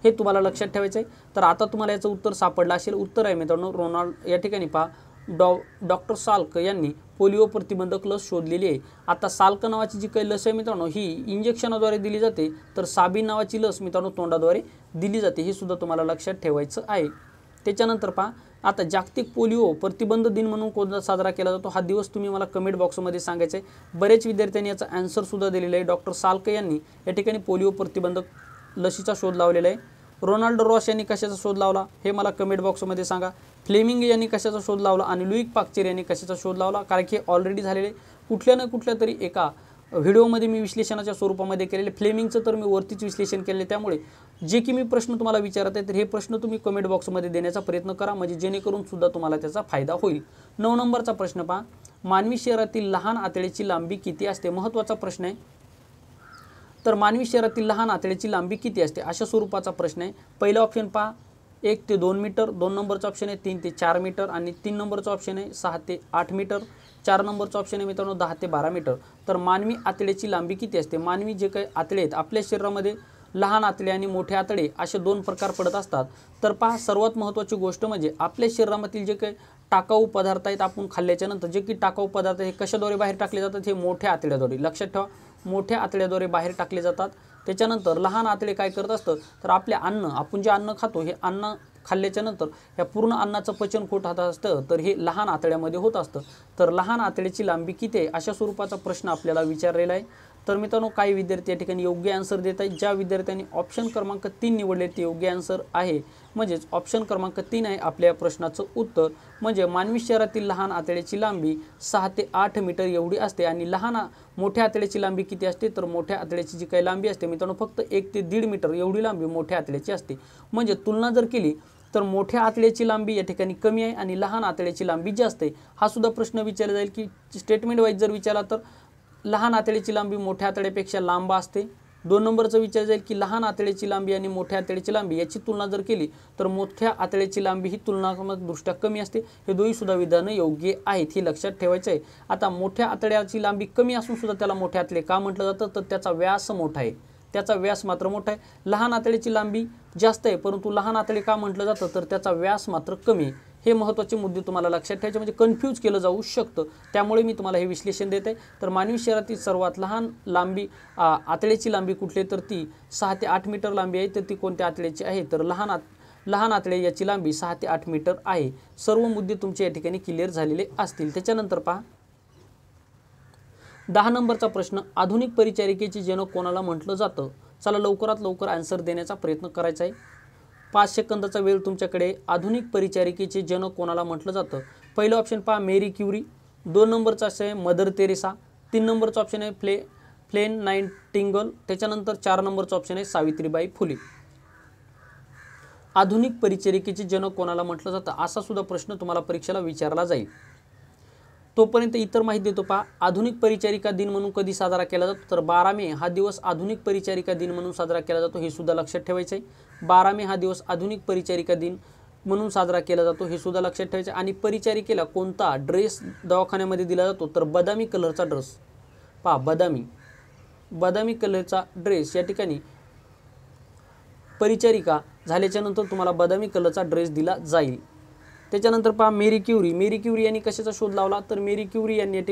हे तुम्हाला लक्षात ठेवायचं आहे। तर आता तुम्हाला याचं उत्तर सापडलं असेल, उत्तर आहे मित्रांनो या ठिकाणी पहा डॉक्टर साल्क यांनी पोलिओ प्रतिबंधक लस शोधलेली आहे। आता साल्क नावाची जी काही लस आहे मित्रांनो ही इंजेक्शनाद्वारे दिली जाते, तर साबिन नावाची लस मित्रांनो तोंडाद्वारे दिली जाते, हे सुद्धा तुम्हाला लक्षात ठेवायचं आहे। त्याच्यानंतर पहा, आता जागतिक पोलिओ प्रतिबंध दिन म्हणून कोणता साजरा केला जातो, हा दिवस तुम्ही मला कमेंट बॉक्समध्ये सांगायचं आहे। बरेच विद्यार्थ्यांनी याचा आन्सर सुद्धा दिलेला आहे। डॉक्टर साल्क यांनी या ठिकाणी पोलिओ प्रतिबंधक लसीचा शोध लावलेला आहे। रोनाल्ड रॉस यांनी कशाचा शोध लावला हे मला कमेंट बॉक्समध्ये सांगा। फ्लेमिंग यांनी कशाचा शोध लावला आणि लुईक पाश्चर यांनी कशाचा शोध लावला, कारण की ऑलरेडी झालेले कुठल्या ना कुठल्या तरी एका व्हिडिओमध्ये मी विश्लेषणाच्या स्वरूपामध्ये केलेले। फ्लेमिंगचं तर मी वरतीच विश्लेषण केले, त्यामुळे जे की मी प्रश्न तुम्हाला विचारत आहे तर हे प्रश्न तुम्ही कमेंट बॉक्समध्ये देण्याचा प्रयत्न करा, म्हणजे जेणेकरून सुद्धा तुम्हाला त्याचा फायदा होईल। 9 नंबरचा प्रश्न पहा, मानवी शरीरातील लहान आतड्याची लांबी किती असते, महत्त्वाचा प्रश्न आहे। तर मानवी शरीरातील लहान आतड्याची लांबी किती असते, अशा स्वरूपाचा प्रश्न आहे। पहिला ऑप्शन पहा 1 ते 2 मीटर, 2 नंबरचा ऑप्शन आहे 3 ते 4 मीटर आणि 3 नंबरचा ऑप्शन आहे 6 ते 8 मीटर, 4 नंबरचा ऑप्शन आहे मित्रांनो 10 ते 12 मीटर। तर मानवी आतड्याची लांबी किती असते? मानवी जे काही आतडे आहेत आपल्या शरीरामध्ये लहान आतडे आणि मोठे आतडे असे 2 प्रकार पडत असतात। तर पहा, सर्वात महत्त्वाची गोष्ट म्हणजे आपल्या शरीरामधील जे काही टाकाऊ पदार्थ आहेत आपण खाल्ल्याच्या नंतर जे की टाकाऊ पदार्थ हे कशाद्वारे बाहेर टाकले जातात? हे मोठ्या आतड्याद्वारे। लक्षात ठेवा, मोठ्या आतड्याद्वारे बाहेर टाकले जातात। त्याच्यानंतर लहान आतडे काय करत असतं तर आपले अन्न, आपण जे अन्न खातो हे अन्न खाल्ल्याच्या नंतर या पूर्ण अन्नाचं पचन कुठं होत असतं तर हे लहान आतड्यामध्ये होत असतं। तर लहान आतड्याची लांबी किती आहे अशा स्वरूपाचा प्रश्न आपल्याला विचारलेला आहे। तर मित्रांनो, काही विद्यार्थी या ठिकाणी योग्य आन्सर देत आहेत। ज्या विद्यार्थ्यांनी ऑप्शन क्रमांक 3 निवडले ते योग्य आन्सर आहे, म्हणजेच ऑप्शन क्रमांक 3 आहे आपल्या प्रश्नाचं उत्तर। म्हणजे मानवी शरीरातील लहान आतड्याची लांबी 6 ते 8 मीटर एवढी असते आणि मोठ्या आतड्याची लांबी किती असते तर मोठ्या आतड्याची जी काही लांबी असते मित्रांनो फक्त 1 ते 1.5 मीटर एवढी लांबी मोठ्या आतड्याची असते। म्हणजे तुलना जर केली तर मोठ्या आतड्याची लांबी या ठिकाणी कमी आहे आणि लहान आतड्याची लांबी जास्त आहे। हा सुद्धा प्रश्न विचारला जाईल की स्टेटमेंट वाईज जर विचारला तर लहान आतड्याची लांबी मोठ्या आतड्यापेक्षा लांब असते। 2 नंबरचं विचार जाईल की लहान आतड्याची लांबी आणि मोठ्या आतड्याची लांबी याची तुलना जर केली तर मोठ्या आतड्याची लांबी ही तुलनात्मकदृष्ट्या कमी असते। हे दोन्ही सुद्धा विधानं योग्य आहेत, हे लक्षात ठेवायचं आहे। आता मोठ्या आतड्याची लांबी कमी असून सुद्धा त्याला मोठे आतडे का म्हटलं जातं तर त्याचा व्यास मोठा आहे, त्याचा व्यास मात्र मोठा आहे। लहान आतड्याची लांबी जास्त आहे परंतु लहान आतडे का म्हटलं जातं तर त्याचा व्यास मात्र कमी आहे। हे महत्त्वाचे मुद्दे तुम्हाला लक्षात ठेवायचे, म्हणजे कन्फ्यूज केलं जाऊ शकतं, त्यामुळे मी तुम्हाला हे विश्लेषण देत आहे। तर मानवी शरीरातील सर्वात लहान आतड्याची लांबी कुठली तर ती 6 ते 8 मीटर लांबी आहे। तर ती कोणत्या आतड्याची आहे तर लहान आतडे याची लांबी 6 ते 8 मीटर आहे। सर्व मुद्दे तुमचे या ठिकाणी क्लिअर झालेले असतील। त्याच्यानंतर पहा 10 नंबरचा प्रश्न, आधुनिक परिचारिकेचे जनक कोणाला म्हटलं जातं? चला लवकरात लवकर आन्सर देण्याचा प्रयत्न करायचा आहे। 5 सेकंदाचा वेळ तुमच्याकडे। आधुनिक परिचारिकेचे जनक कोणाला म्हटलं जातं? पहिलं ऑप्शन पहा मेरी क्युरी, 2 नंबरचा आहे मदर तेरेसा, 3 नंबरचा ऑप्शन आहे फ्लेन नाइटिंगेल, त्याच्यानंतर 4 नंबरचा ऑप्शन आहे सावित्रीबाई फुले। आधुनिक परिचारिकेचे जनक कोणाला म्हटलं जातं असा सुद्धा प्रश्न तुम्हाला परीक्षेला विचारला जाईल। तोपर्यंत इतर माहिती देतो पहा। आधुनिक परिचारिका दिन म्हणून कधी साजरा केला जातो तर 12 मे हा दिवस आधुनिक परिचारिका दिन म्हणून साजरा केला जातो, हे सुद्धा लक्षात ठेवायचं आहे। 12 मे हा दिवस आधुनिक परिचारिका दिन म्हणून साजरा केला जातो, हे सुद्धा लक्षात ठेवायचं आहे। आणि परिचारिकेला कोणता ड्रेस दवाखान्यामध्ये दिला जातो तर बदामी कलरचा ड्रेस। पहा बदामी कलरचा ड्रेस या ठिकाणी परिचारिका झाल्याच्या नंतर तुम्हाला बदामी कलरचा ड्रेस दिला जाईल। त्याच्यानंतर पहा मेरी क्युरी यांनी कशाचा शोध लावला तर मेरी क्युरी यांनी या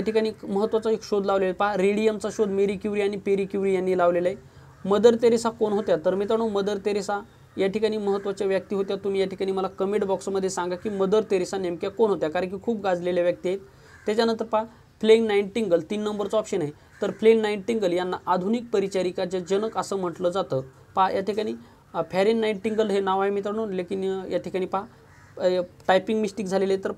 ठिकाणी महत्त्वाचा एक शोध लावलेला पहा रेडियमचा शोध मेरी क्युरी आणि पेरी क्युरी यांनी लावलेला आहे। मदर तेरेसा कोण होत्या तर मित्रांनो मदर तेरेसा या ठिकाणी महत्त्वाच्या व्यक्ती होत्या। तुम्ही या ठिकाणी मला कमेंट बॉक्समध्ये सांगा की मदर तेरेसा नेमक्या कोण होत्या, कारण की खूप गाजलेल्या व्यक्ती आहेत। त्याच्यानंतर पहा फ्लेन नाइटिंगेल 3 नंबरचा ऑप्शन आहे। तर फ्लेन नाइटिंगेल यांना आधुनिक परिचारिकाचे जनक असं म्हटलं जातं। पहा या ठिकाणी फ्लेन नाइटिंगेल हे नाव आहे मित्रांनो, लेकिन या ठिकाणी पहा टायपिंग मिस्टेक झालेली आहे। तर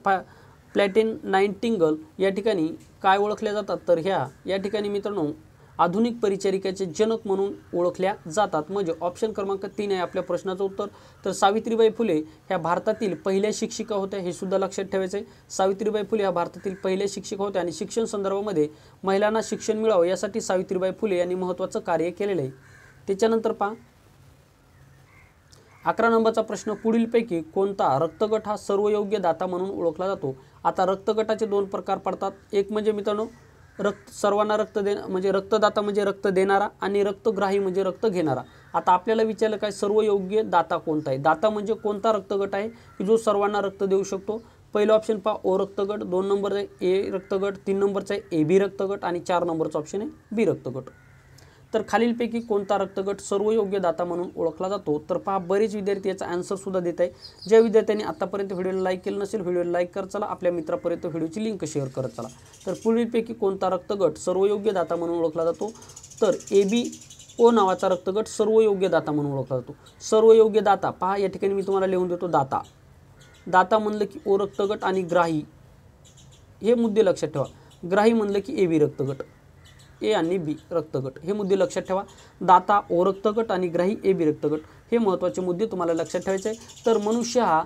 फ्लेन नाइटिंगेल या ठिकाणी काय ओळखल्या जातात तर या ठिकाणी मित्रांनो आधुनिक परिचारिकेचे जनक म्हणून ओळखल्या जातात। म्हणजे ऑप्शन क्रमांक 3 आहे आपल्या प्रश्नाचं उत्तर। तर सावित्रीबाई फुले ह्या भारतातील पहिल्या शिक्षिका होत्या, हे सुद्धा लक्षात ठेवायचं आहे। सावित्रीबाई फुले ह्या भारतातील पहिल्या शिक्षिका होत्या आणि शिक्षण संदर्भामध्ये महिलांना शिक्षण मिळावं यासाठी सावित्रीबाई फुले यांनी महत्त्वाचं कार्य केलेलं आहे। त्याच्यानंतर पहा 11 नंबरचा प्रश्न, पुढीलपैकी कोणता रक्तगट हा सर्वयोग्य दाता म्हणून ओळखला जातो? आता रक्तगटाचे 2 प्रकार पडतात, एक म्हणजे मित्रांनो सर्वांना म्हणजे रक्तदाता म्हणजे रक्त देणारा आणि रक्तग्राही म्हणजे रक्त घेणारा। आता आपल्याला विचारलं काय सर्वयोग्य दाता कोणता आहे? दाता म्हणजे कोणता रक्तगट आहे की जो सर्वांना रक्त देऊ शकतो? पहिलं ऑप्शन पहा ओ रक्तगट, 2 नंबरचा आहे ए रक्तगट, 3 नंबरचा आहे ए बी रक्तगट आणि 4 नंबरचा ऑप्शन आहे बी रक्तगट। तर खालीलपैकी कोणता रक्तगट सर्वयोग्य दाता म्हणून ओळखला जातो? तर पहा बरेच विद्यार्थी याचा आन्सर सुद्धा देत आहे। ज्या विद्यार्थ्यांनी आतापर्यंत व्हिडिओला लाईक केलं नसेल व्हिडिओला लाईक करत चला, आपल्या मित्रापर्यंत व्हिडिओची लिंक शेअर करत चला। तर पुढीलपैकी कोणता रक्तगट सर्वयोग्य दाता म्हणून ओळखला जातो? तर ABO नावाचा रक्तगट सर्वयोग्य दाता म्हणून ओळखला जातो। सर्वयोग्य दाता पहा या ठिकाणी मी तुम्हाला लिहून देतो दाता म्हणलं की ओ रक्तगट आणि ग्राही हे मुद्दे लक्षात ठेवा। ग्राही म्हणलं की AB रक्तगट, ए आणि बी रक्तगट हे मुद्दे लक्षात ठेवा। दाता ओ रक्तगट आणि ग्राही AB रक्तगट हे महत्त्वाचे मुद्दे तुम्हाला लक्षात ठेवायचे आहे। तर मनुष्य हा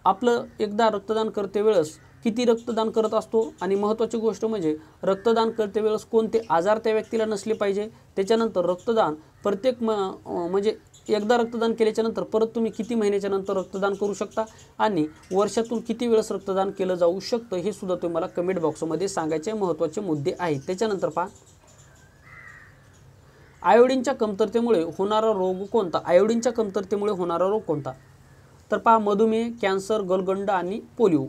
आपलं एकदा रक्तदान करते वेळेस किती रक्तदान करत असतो आणि महत्त्वाची गोष्ट म्हणजे रक्तदान करते वेळेस कोणते आजार त्या व्यक्तीला नसले पाहिजे। त्याच्यानंतर रक्तदान प्रत्येक म्हणजे एकदा रक्तदान केल्याच्या नंतर परत तुम्ही किती महिन्याच्या नंतर रक्तदान करू शकता आणि वर्षातून किती वेळेस रक्तदान केलं जाऊ शकतं हे सुद्धा तुम्हाला कमेंट बॉक्समध्ये सांगायचे महत्त्वाचे मुद्दे आहेत। त्याच्यानंतर पहा, आयोडीनच्या कमतरतेमुळे होणारा रोग कोणता? आयोडीनच्या कमतरतेमुळे होणारा रोग कोणता? तर पहा, मधुमेह, कॅन्सर, गलगंड आणि पोलिओ।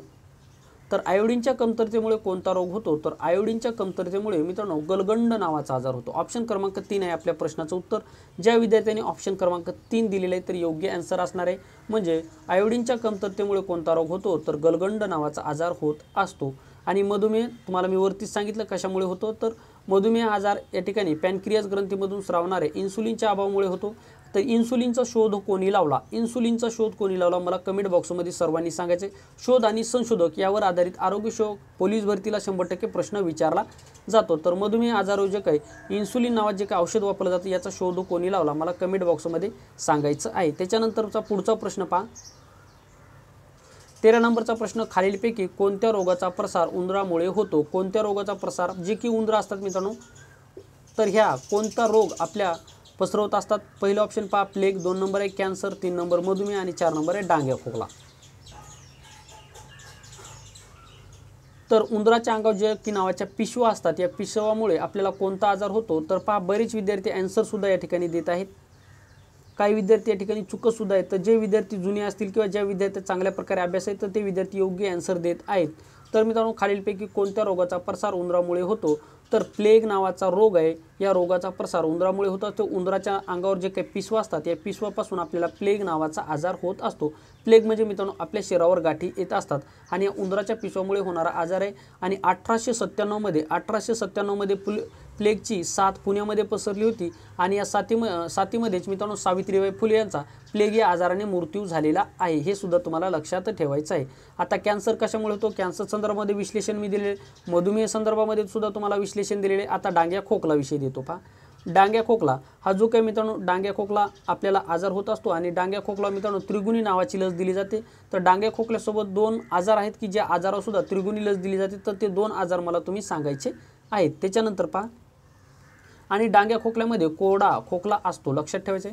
तर आयोडीनच्या कमतरतेमुळे कोणता रोग होतो? तर आयोडीनच्या कमतरतेमुळे मित्रांनो गलगंड नावाचा आजार होतो। ऑप्शन क्रमांक 3 आहे आपल्या प्रश्नाचं उत्तर। ज्या विद्यार्थ्यांनी ऑप्शन क्रमांक 3 दिलेलं आहे तर योग्य आन्सर असणार आहे। म्हणजे आयोडीनच्या कमतरतेमुळे कोणता रोग होतो? तर गलगंड नावाचा आजार होत असतो। आणि मधुमेह तुम्हाला मी वरतीच सांगितलं कशामुळे होतो, तर मधुमेह आजार या ठिकाणी पॅनक्रियास ग्रंथीमधून स्रावणारे इन्सुलिनच्या अभावामुळे होतो। तर इन्सुलिनचा शोध कोणी लावला? इन्सुलिनचा शोध कोणी लावला मला कमेंट बॉक्समध्ये सर्वांनी सांगायचे। शोध आणि संशोधक यावर आधारित आरोग्य सेवक पोलीस भरतीला 100% प्रश्न विचारला जातो। तर मधुमेह आजारावर जे काही इन्सुलिन नावाचे जे काही औषध वापरलं जातं याचा शोध कोणी लावला मला कमेंट बॉक्समध्ये सांगायचं आहे। त्याच्यानंतरचा पुढचा प्रश्न पहा, 13 नंबरचा प्रश्न, खालीलपैकी कोणत्या रोगाचा प्रसार उंदरामुळे होतो? कोणत्या रोगाचा प्रसार, जे की उंदरं असतात मित्रांनो, तर ह्या कोणता रोग आपल्या पसरवत असतात? पहिलं ऑप्शन पहा प्लेग, 2 नंबर आहे कॅन्सर, 3 नंबर मधुमेह आणि 4 नंबर आहे डांग्या खोकला। तर उंदराच्या अंगावर जे की नावाच्या पिशव्या असतात या पिशव्यामुळे आपल्याला कोणता आजार होतो? तर पहा, बरेच विद्यार्थी आन्सर सुद्धा या ठिकाणी देत आहेत, काही विद्यार्थी या ठिकाणी चुकत सुद्धा आहेत। तर जे विद्यार्थी जुने असतील किंवा ज्या विद्यार्थी चांगल्या प्रकारे अभ्यास आहेत तर ते विद्यार्थी योग्य आन्सर देत आहेत। तर मित्रांनो खालीलपैकी कोणत्या रोगाचा प्रसार उंदरामुळे होतो? तर प्लेग नावाचा रोग आहे, या रोगाचा प्रसार उंदरामुळे होत असतो। उंदराच्या अंगावर जे काही पिशव्या असतात या पिशव्यापासून आपल्याला प्लेग नावाचा आजार होत असतो। प्लेग म्हणजे मित्रांनो आपल्या शरीरावर गाठी येत असतात आणि या उंदराच्या पिशव्यामुळे होणारा आजार आहे। आणि 1897 मध्ये प्लेगची साथ पुण्यामध्ये पसरली होती आणि या साथीमध्येच मित्रांनो सावित्रीबाई फुले यांचा प्लेग या आजाराने मृत्यू झालेला आहे, हे सुद्धा तुम्हाला लक्षात ठेवायचं आहे। आता कॅन्सर कशामुळे होतो? कॅन्सर संदर्भामध्ये विश्लेषण मी दिलेले, मधुमेह संदर्भामध्ये सुद्धा तुम्हाला विश्लेषण दिलेले। आता डांग्या खोकला विषय देतो पहा। डांग्या खोकला हा जो काही मित्रांनो डांग्या खोकला आपल्याला आजार होत असतो आणि डांग्या खोकला मित्रांनो त्रिगुणी नावाची लस दिली जाते। तर डांग्या खोकल्यासोबत 2 आजार आहेत की ज्या आजारावर सुद्धा त्रिगुणी लस दिली जाते, तर ते 2 आजार मला तुम्ही सांगायचे आहेत। त्याच्यानंतर पहा, आणि डांग्या खोकल्यामध्ये कोरडा खोकला असतो, लक्षात ठेवायचे।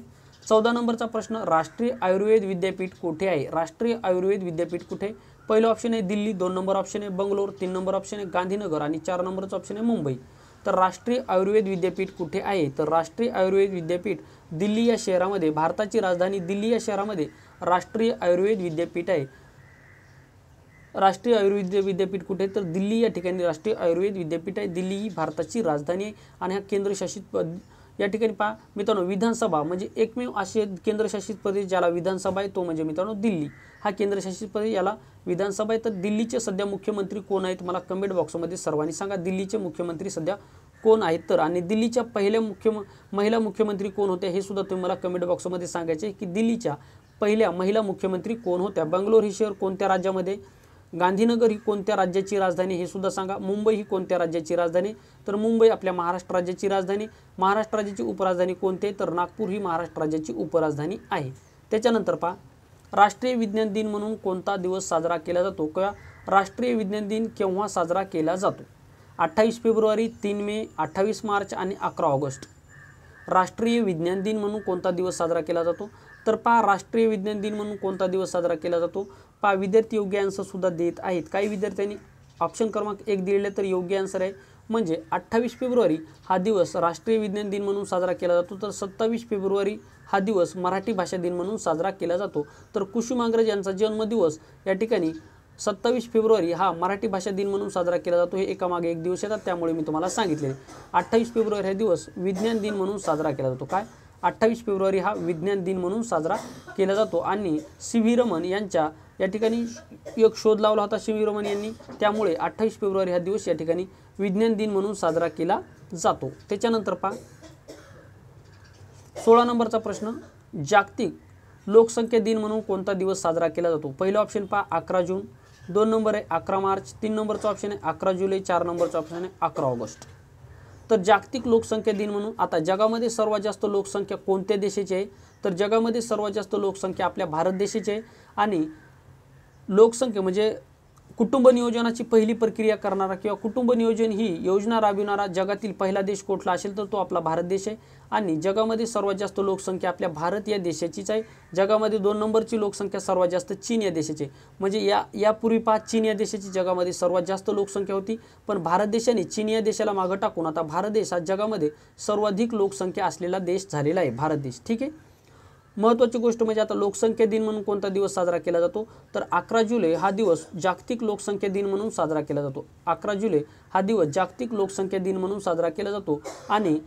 14 नंबरचा प्रश्न, राष्ट्रीय आयुर्वेद विद्यापीठ कुठे आहे? राष्ट्रीय आयुर्वेद विद्यापीठ कुठे? पहिलं ऑप्शन आहे दिल्ली, 2 नंबर ऑप्शन आहे बंगलोर, 3 नंबर ऑप्शन आहे गांधीनगर आणि 4 नंबरचं ऑप्शन आहे मुंबई। तर राष्ट्रीय आयुर्वेद विद्यापीठ कुठे आहे? तर राष्ट्रीय आयुर्वेद विद्यापीठ दिल्ली या शहरामध्ये, भारताची राजधानी दिल्ली या शहरामध्ये राष्ट्रीय आयुर्वेद विद्यापीठ आहे। राष्ट्रीय आयुर्वेद विद्यापीठ कुठे? तर दिल्ली या ठिकाणी राष्ट्रीय आयुर्वेद विद्यापीठ आहे। दिल्ली ही भारताची राजधानी आहे आणि हा केंद्रशासित या ठिकाणी पहा मित्रांनो विधानसभा म्हणजे एकमेव असे केंद्रशासित प्रदेश ज्याला विधानसभा आहे तो म्हणजे मित्रांनो दिल्ली हा केंद्रशासित प्रदेश, याला विधानसभा आहे। तर दिल्लीचे सध्या मुख्यमंत्री कोण आहेत मला कमेंट बॉक्समध्ये सर्वांनी सांगा, दिल्लीचे मुख्यमंत्री सध्या कोण आहेत? तर आणि दिल्लीच्या पहिल्या महिला मुख्यमंत्री कोण होत्या हे सुद्धा तुम्ही मला कमेंट बॉक्समध्ये सांगायचे की दिल्लीच्या पहिल्या महिला मुख्यमंत्री कोण होत्या? बंगलोर ही शहर कोणत्या राज्यामध्ये? गांधीनगर ही कोणत्या राज्याची राजधानी हे सुद्धा सांगा। मुंबई ही कोणत्या राज्याची राजधानी? तर मुंबई आपल्या महाराष्ट्र राज्याची राजधानी। महाराष्ट्र राज्याची उपराजधानी कोणते? तर नागपूर ही महाराष्ट्र राज्याची उपराजधानी आहे। त्याच्यानंतर पहा, राष्ट्रीय विज्ञान दिन म्हणून कोणता दिवस साजरा केला जातो? किंवा राष्ट्रीय विज्ञान दिन केव्हा साजरा केला जातो? 28 फेब्रुवारी, 3 मे, 28 मार्च आणि 11 ऑगस्ट। राष्ट्रीय विज्ञान दिन म्हणून कोणता दिवस साजरा केला जातो? तर पहा, राष्ट्रीय विज्ञान दिन म्हणून कोणता दिवस साजरा केला जातो? पहा, विद्यार्थी योग्य आन्सर सुद्धा देत आहेत। काही विद्यार्थ्यांनी ऑप्शन क्रमांक 1 दिलेले तर योग्य आन्सर आहे, म्हणजे 28 फेब्रुवारी हा दिवस राष्ट्रीय विज्ञान दिन म्हणून साजरा केला जातो। तर 27 फेब्रुवारी हा दिवस मराठी भाषा दिन म्हणून साजरा केला जातो। तर कुसुमाग्रज यांचा जन्मदिवस या ठिकाणी 27 फेब्रुवारी हा मराठी भाषा दिन म्हणून साजरा केला जातो। हे एकामागे एक दिवस येतात त्यामुळे मी तुम्हाला सांगितले 28 फेब्रुवारी हा दिवस विज्ञान दिन म्हणून साजरा केला जातो। काय 28 फेब्रुवारी हा विज्ञान दिन म्हणून साजरा केला जातो। आणि सी.व्ही. रमन यांच्या या ठिकाणी एक शोध लावला होता सी.व्ही. रमन यांनी, त्यामुळे 28 फेब्रुवारी हा दिवस या ठिकाणी विज्ञान दिन म्हणून साजरा केला जातो। त्याच्यानंतर पहा 16 नंबरचा प्रश्न, जागतिक लोकसंख्या दिन म्हणून कोणता दिवस साजरा केला जातो? पहिलं ऑप्शन पहा 11 जून, 2 नंबर आहे 11 मार्च, 3 नंबरचा ऑप्शन आहे 11 जुलै, 4 नंबरचा ऑप्शन आहे 11 ऑगस्ट। तर जागतिक लोकसंख्या दिन म्हणून आता जगामध्ये सर्वात जास्त लोकसंख्या कोणत्या देशाची आहे? तर जगामध्ये सर्वात जास्त लोकसंख्या आपल्या भारत देशाची आहे। आणि लोकसंख्या म्हणजे कुटुंब नियोजनाची पहिली प्रक्रिया करणारा किंवा कुटुंब नियोजन ही योजना राबविणारा जगातील पहिला देश कुठला असेल तर तो आपला भारत देश आहे। आणि जगामध्ये सर्वात जास्त लोकसंख्या आपल्या भारत या देशाचीच आहे। जगामध्ये 2 नंबरची लोकसंख्या सर्वात जास्त चीन या देशाची, म्हणजे यापूर्वी पहा चीन या देशाची जगामध्ये सर्वात जास्त लोकसंख्या होती, पण भारत देशाने चीन या देशाला मागे टाकून आता भारत देश हा जगामध्ये सर्वाधिक लोकसंख्या असलेला देश झालेला आहे भारत देश। ठीक आहे, महत्त्वाची गोष्ट म्हणजे आता लोकसंख्या दिन म्हणून कोणता दिवस साजरा केला जातो तर 11 जुलै हा दिवस जागतिक लोकसंख्या दिन म्हणून साजरा केला जातो। 11 जुलै हा दिवस जागतिक लोकसंख्या दिन म्हणून साजरा केला जातो। आणि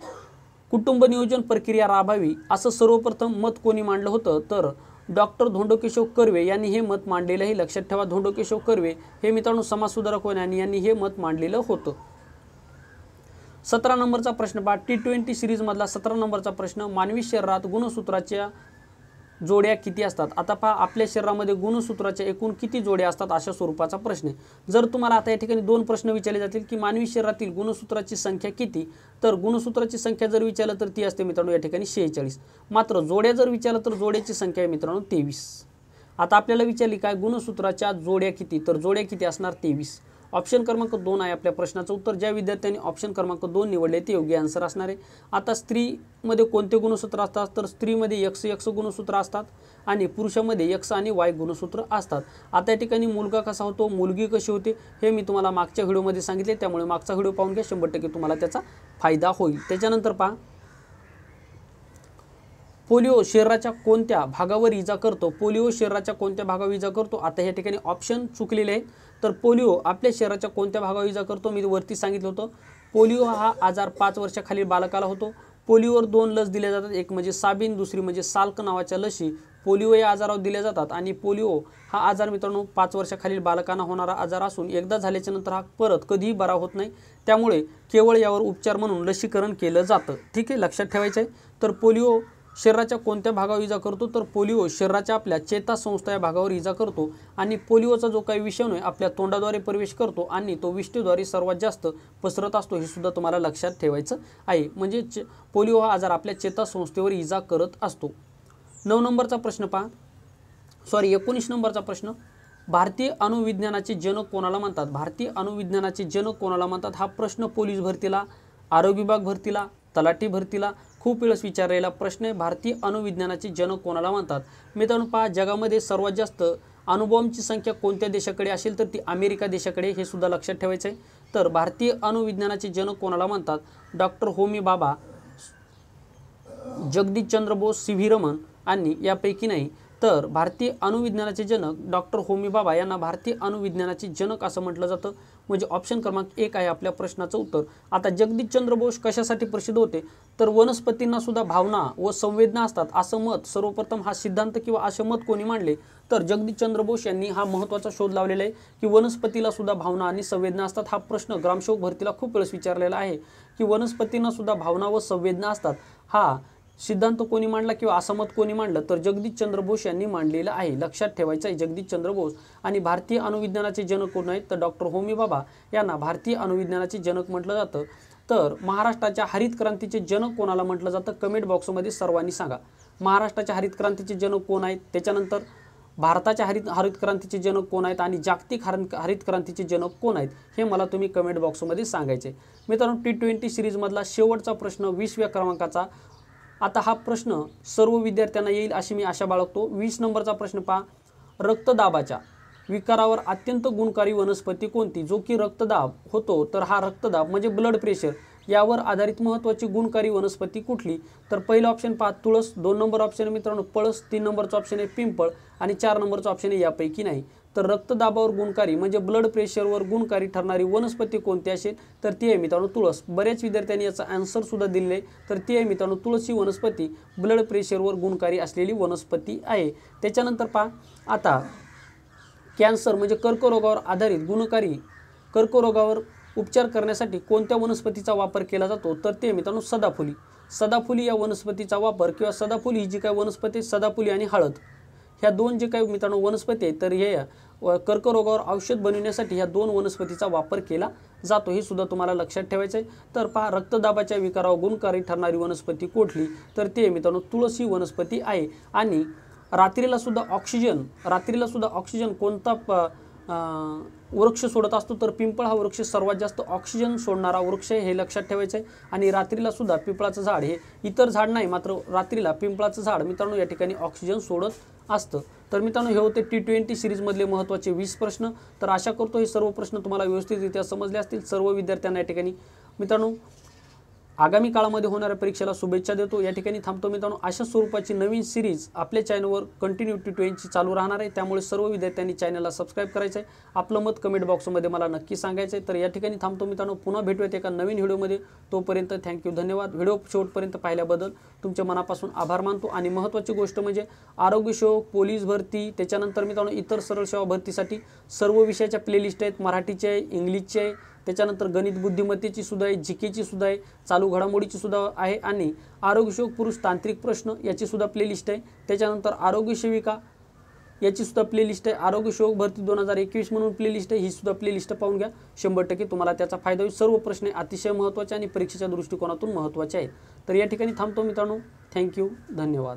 कुटुंब नियोजन प्रक्रिया राबवावी असं सर्वप्रथम मत कोणी मांडलं होतं तर डॉक्टर धोंडोकेशव कर्वे यांनी हे मत मांडलेलं आहे। लक्षात ठेवा, धोंडोकेशव कर्वे हे मित्रांनो समाजसुधारक होते आणि यांनी हे मत मांडलेलं होतं। 17 नंबरचा प्रश्न पहा, T20 सिरीज मधला 17 नंबरचा प्रश्न, मानवी शरीरात गुणसूत्राच्या जोड्या किती असतात? आता पहा, आपल्या शरीरामध्ये गुणसूत्राच्या एकूण किती जोड्या असतात अशा स्वरूपाचा प्रश्न आहे। जर तुम्हाला आता या ठिकाणी 2 प्रश्न विचारले जातील की मानवी शरीरातील गुणसूत्राची संख्या किती, तर गुणसूत्राची संख्या जर विचारलं तर ती असते मित्रांनो या ठिकाणी 46। मात्र जोड्या जर विचारलं तर जोड्याची संख्या आहे मित्रांनो 23। आता आपल्याला विचारली काय गुणसूत्राच्या जोड्या किती, तर जोड्या किती असणार 23। ऑप्शन क्रमांक 2 आहे आपल्या प्रश्नाचं उत्तर। ज्या विद्यार्थ्यांनी ऑप्शन क्रमांक 2 निवडले ते योग्य आन्सर असणार आहे। आता स्त्रीमध्ये कोणते गुणसूत्र असतात तर स्त्रीमध्ये XX गुणसूत्र असतात आणि पुरुषामध्ये X आणि Y गुणसूत्र असतात। आता या ठिकाणी मुलगा कसा होतो, मुलगी कशी होते हे मी तुम्हाला मागच्या व्हिडिओमध्ये सांगितले, त्यामुळे मागचा व्हिडिओ पाहून घ्या, 100% तुम्हाला त्याचा फायदा होईल। त्याच्यानंतर पहा, पोलिओ शरीराच्या कोणत्या भागावर इजा करतो? पोलिओ शरीराच्या कोणत्या भागावर इजा करतो? आता या ठिकाणी ऑप्शन चुकलेले आहेत, तर पोलिओ आपल्या शरीराच्या कोणत्या भागावर इजा करतो मी वरती सांगितलं होतं। पोलिओ हा आजार 5 वर्षाखालील बालकाला होतो। पोलिओवर 2 लस दिल्या जातात, एक म्हणजे साबीन, दुसरी म्हणजे साल्क नावाच्या लसी पोलिओ या आजारावर दिल्या जातात। आणि पोलिओ हा आजार मित्रांनो 5 वर्षाखालील बालकांना होणारा आजार असून एकदा झाल्याच्या नंतर हा परत कधीही बरा होत नाही, त्यामुळे केवळ यावर उपचार म्हणून लसीकरण केलं जातं। ठीक आहे, लक्षात ठेवायचं आहे। तर पोलिओ शरीराच्या कोणत्या भागावर इजा करतो तर पोलिओ शरीराच्या आपल्या चेतासंस्था या भागावर इजा करतो। आणि पोलिओचा जो काही विषाणू आहे आपल्या तोंडाद्वारे प्रवेश करतो आणि तो विष्ठेद्वारे सर्वात जास्त पसरत असतो, हे सुद्धा तुम्हाला लक्षात ठेवायचं आहे। म्हणजे पोलिओ हा आजार आपल्या चेतासंस्थेवर इजा करत असतो। 9 नंबरचा प्रश्न पहा, 19 नंबरचा प्रश्न, भारतीय अणुविज्ञानाचे जनक कोणाला म्हणतात? भारतीय अणुविज्ञानाचे जनक कोणाला म्हणतात? हा प्रश्न पोलीस भरतीला, आरोग्य विभाग भरतीला, तलाठी भरतीला खूप वेळेस विचारलेला प्रश्न आहे। भारतीय अणुविज्ञानाचे जनक कोणाला म्हणतात? मित्रांनो पहा, जगामध्ये सर्वात जास्त अणुबॉम्बची संख्या कोणत्या देशाकडे असेल तर ती अमेरिका देशाकडे, हे सुद्धा लक्षात ठेवायचं आहे। तर भारतीय अणुविज्ञानाचे जनक कोणाला म्हणतात? डॉक्टर होमी बाबा, जगदीश चंद्र बोस, CV रमन आणि यापैकी नाही। तर भारतीय अणुविज्ञानाचे जनक डॉक्टर होमी बाबा यांना भारतीय अणुविज्ञानाचे जनक असं म्हटलं जातं, म्हणजे ऑप्शन क्रमांक 1 आहे आपल्या प्रश्नाचं उत्तर। आता जगदीश चंद्र बोस कशासाठी प्रसिद्ध होते तर वनस्पतींना सुद्धा भावना व संवेदना असतात असं मत सर्वप्रथम हा सिद्धांत किंवा असे मत कोणी मांडले तर जगदीश चंद्र बोस यांनी हा महत्त्वाचा शोध लावलेला आहे की वनस्पतीला सुद्धा भावना आणि संवेदना असतात। हा प्रश्न ग्रामसेवक भरतीला खूप वेळेस विचारलेला आहे की वनस्पतींना सुद्धा भावना व संवेदना असतात, हा सिद्धांत कोणी मांडला किंवा असं मत कोणी मांडलं तर जगदीश चंद्र बोस यांनी मांडलेलं आहे। लक्षात ठेवायचं आहे जगदीश चंद्र बोस। आणि भारतीय अणुविज्ञानाचे जनक कोण आहेत तर डॉक्टर होमी बाबा यांना भारतीय अणुविज्ञानाचे जनक म्हटलं जातं। तर महाराष्ट्राच्या हरित क्रांतीचे जनक कोणाला म्हटलं जातं? कमेंट बॉक्समध्ये सर्वांनी सांगा, महाराष्ट्राच्या हरित क्रांतीचे जनक कोण आहेत, त्याच्यानंतर भारताच्या हरित क्रांतीचे जनक कोण आहेत आणि जागतिक हरित क्रांतीचे जनक कोण आहेत हे मला तुम्ही कमेंट बॉक्समध्ये सांगायचे। मित्रांनो T20 सिरीजमधला शेवटचा प्रश्न 20व्या क्रमांकाचा, आता हा प्रश्न सर्व विद्यार्थ्यांना येईल अशी मी आशा बाळगतो। 20 नंबरचा प्रश्न पहा, रक्तदाबाच्या विकारावर अत्यंत गुणकारी वनस्पती कोणती? जो की रक्तदाब होतो तर हा रक्तदाब म्हणजे ब्लड प्रेशर यावर आधारित महत्त्वाची गुणकारी वनस्पती कुठली? तर पहिला ऑप्शन पहा तुळस, 2 नंबर ऑप्शन मित्रांनो पळस, 3 नंबरचा ऑप्शन आहे पिंपळ आणि 4 नंबरचा ऑप्शन आहे यापैकी नाही। तर रक्तदाबावर गुणकारी म्हणजे ब्लड प्रेशरवर गुणकारी ठरणारी वनस्पती कोणती असेल तर ती आहे मित्रांनो तुळस। बऱ्याच विद्यार्थ्यांनी याचा आन्सर सुद्धा दिलेला आहे, तर ती आहे मित्रांनो तुळस ही वनस्पती ब्लड प्रेशरवर गुणकारी असलेली वनस्पती आहे। त्याच्यानंतर पहा, आता कॅन्सर म्हणजे कर्करोगावर आधारित गुणकारी कर्करोगावर उपचार करण्यासाठी कोणत्या वनस्पतीचा वापर केला जातो तर ते मित्रांनो सदाफुली। सदाफुली या वनस्पतीचा वापर किंवा सदाफुली ही जी काही वनस्पती, सदाफुली आणि हळद ह्या 2 जे काही मित्रांनो वनस्पती आहेत तर हे कर्करोगावर औषध बनवण्यासाठी ह्या 2 वनस्पतीचा वापर केला जातो, हे सुद्धा तुम्हाला लक्षात ठेवायचं आहे। तर पहा, रक्तदाबाच्या विकारावर गुणकारी ठरणारी वनस्पती कुठली तर ते मित्रांनो तुळस ही वनस्पती आहे। आणि रात्रीला सुद्धा ऑक्सिजन कोणता वृक्ष सोडत असतो, तर पिंपळ हा वृक्ष सर्वात जास्त ऑक्सिजन सोडणारा वृक्ष आहे, हे लक्षात ठेवायचं आहे. आणि रात्रीला सुद्धा पिंपळाचं झाड हे इतर झाड नाही, मात्र रात्रीला पिंपळाचं झाड मित्रांनो या ठिकाणी ऑक्सिजन सोडत असतं. तर मित्रांनो हे होते T20 सिरीजमधले महत्त्वाचे 20 प्रश्न. तर आशा करतो हे सर्व प्रश्न तुम्हाला व्यवस्थितरित्या समजले असतील. सर्व विद्यार्थ्यांना या ठिकाणी मित्रांनो आगामी काळामध्ये होणाऱ्या परीक्षेला शुभेच्छा देतो. या ठिकाणी थांबतो मित्रांनो. अशा स्वरूपाची नवीन सिरीज आपल्या चॅनलवर कंटिन्यू T20 चालू राहणार आहे, त्यामुळे सर्व विद्यार्थ्यांनी चॅनलला सबस्क्राईब करायचं आहे. आपलं मत कमेंट बॉक्समध्ये मला नक्की सांगायचं आहे. तर या ठिकाणी थांबतो मित्रांनो. पुन्हा भेटूयात एका नवीन व्हिडिओमध्ये. तोपर्यंत थँक्यू, धन्यवाद. व्हिडिओ शेवटपर्यंत पाहिल्याबद्दल तुमचे मनापासून आभार मानतो. आणि महत्त्वाची गोष्ट म्हणजे आरोग्य सेवक, पोलीस भरती, त्याच्यानंतर मित्रांनो इतर सरळ सेवा भरतीसाठी सर्व विषयाच्या प्लेलिस्ट आहेत. मराठीचे आहे, इंग्लिशचे आहे, त्याच्यानंतर गणित बुद्धिमत्तेची सुद्धा आहे, जीकेची सुद्धा आहे, चालू घडामोडीची सुद्धा आहे, आणि आरोग्य सेवक पुरुष तांत्रिक प्रश्न याची सुद्धा प्लेलिस्ट आहे. त्याच्यानंतर आरोग्य सेविका याची सुद्धा प्लेलिस्ट आहे. आरोग्य सेवक भरती 2021 म्हणून प्लेलिस्ट आहे, ही सुद्धा प्लेलिस्ट पाहून घ्या. 100% तुम्हाला त्याचा फायदा होईल. सर्व प्रश्न अतिशय महत्त्वाचे आणि परीक्षेच्या दृष्टिकोनातून महत्त्वाचे आहेत. तर या ठिकाणी थांबतो मित्रांनो. थँक्यू, धन्यवाद.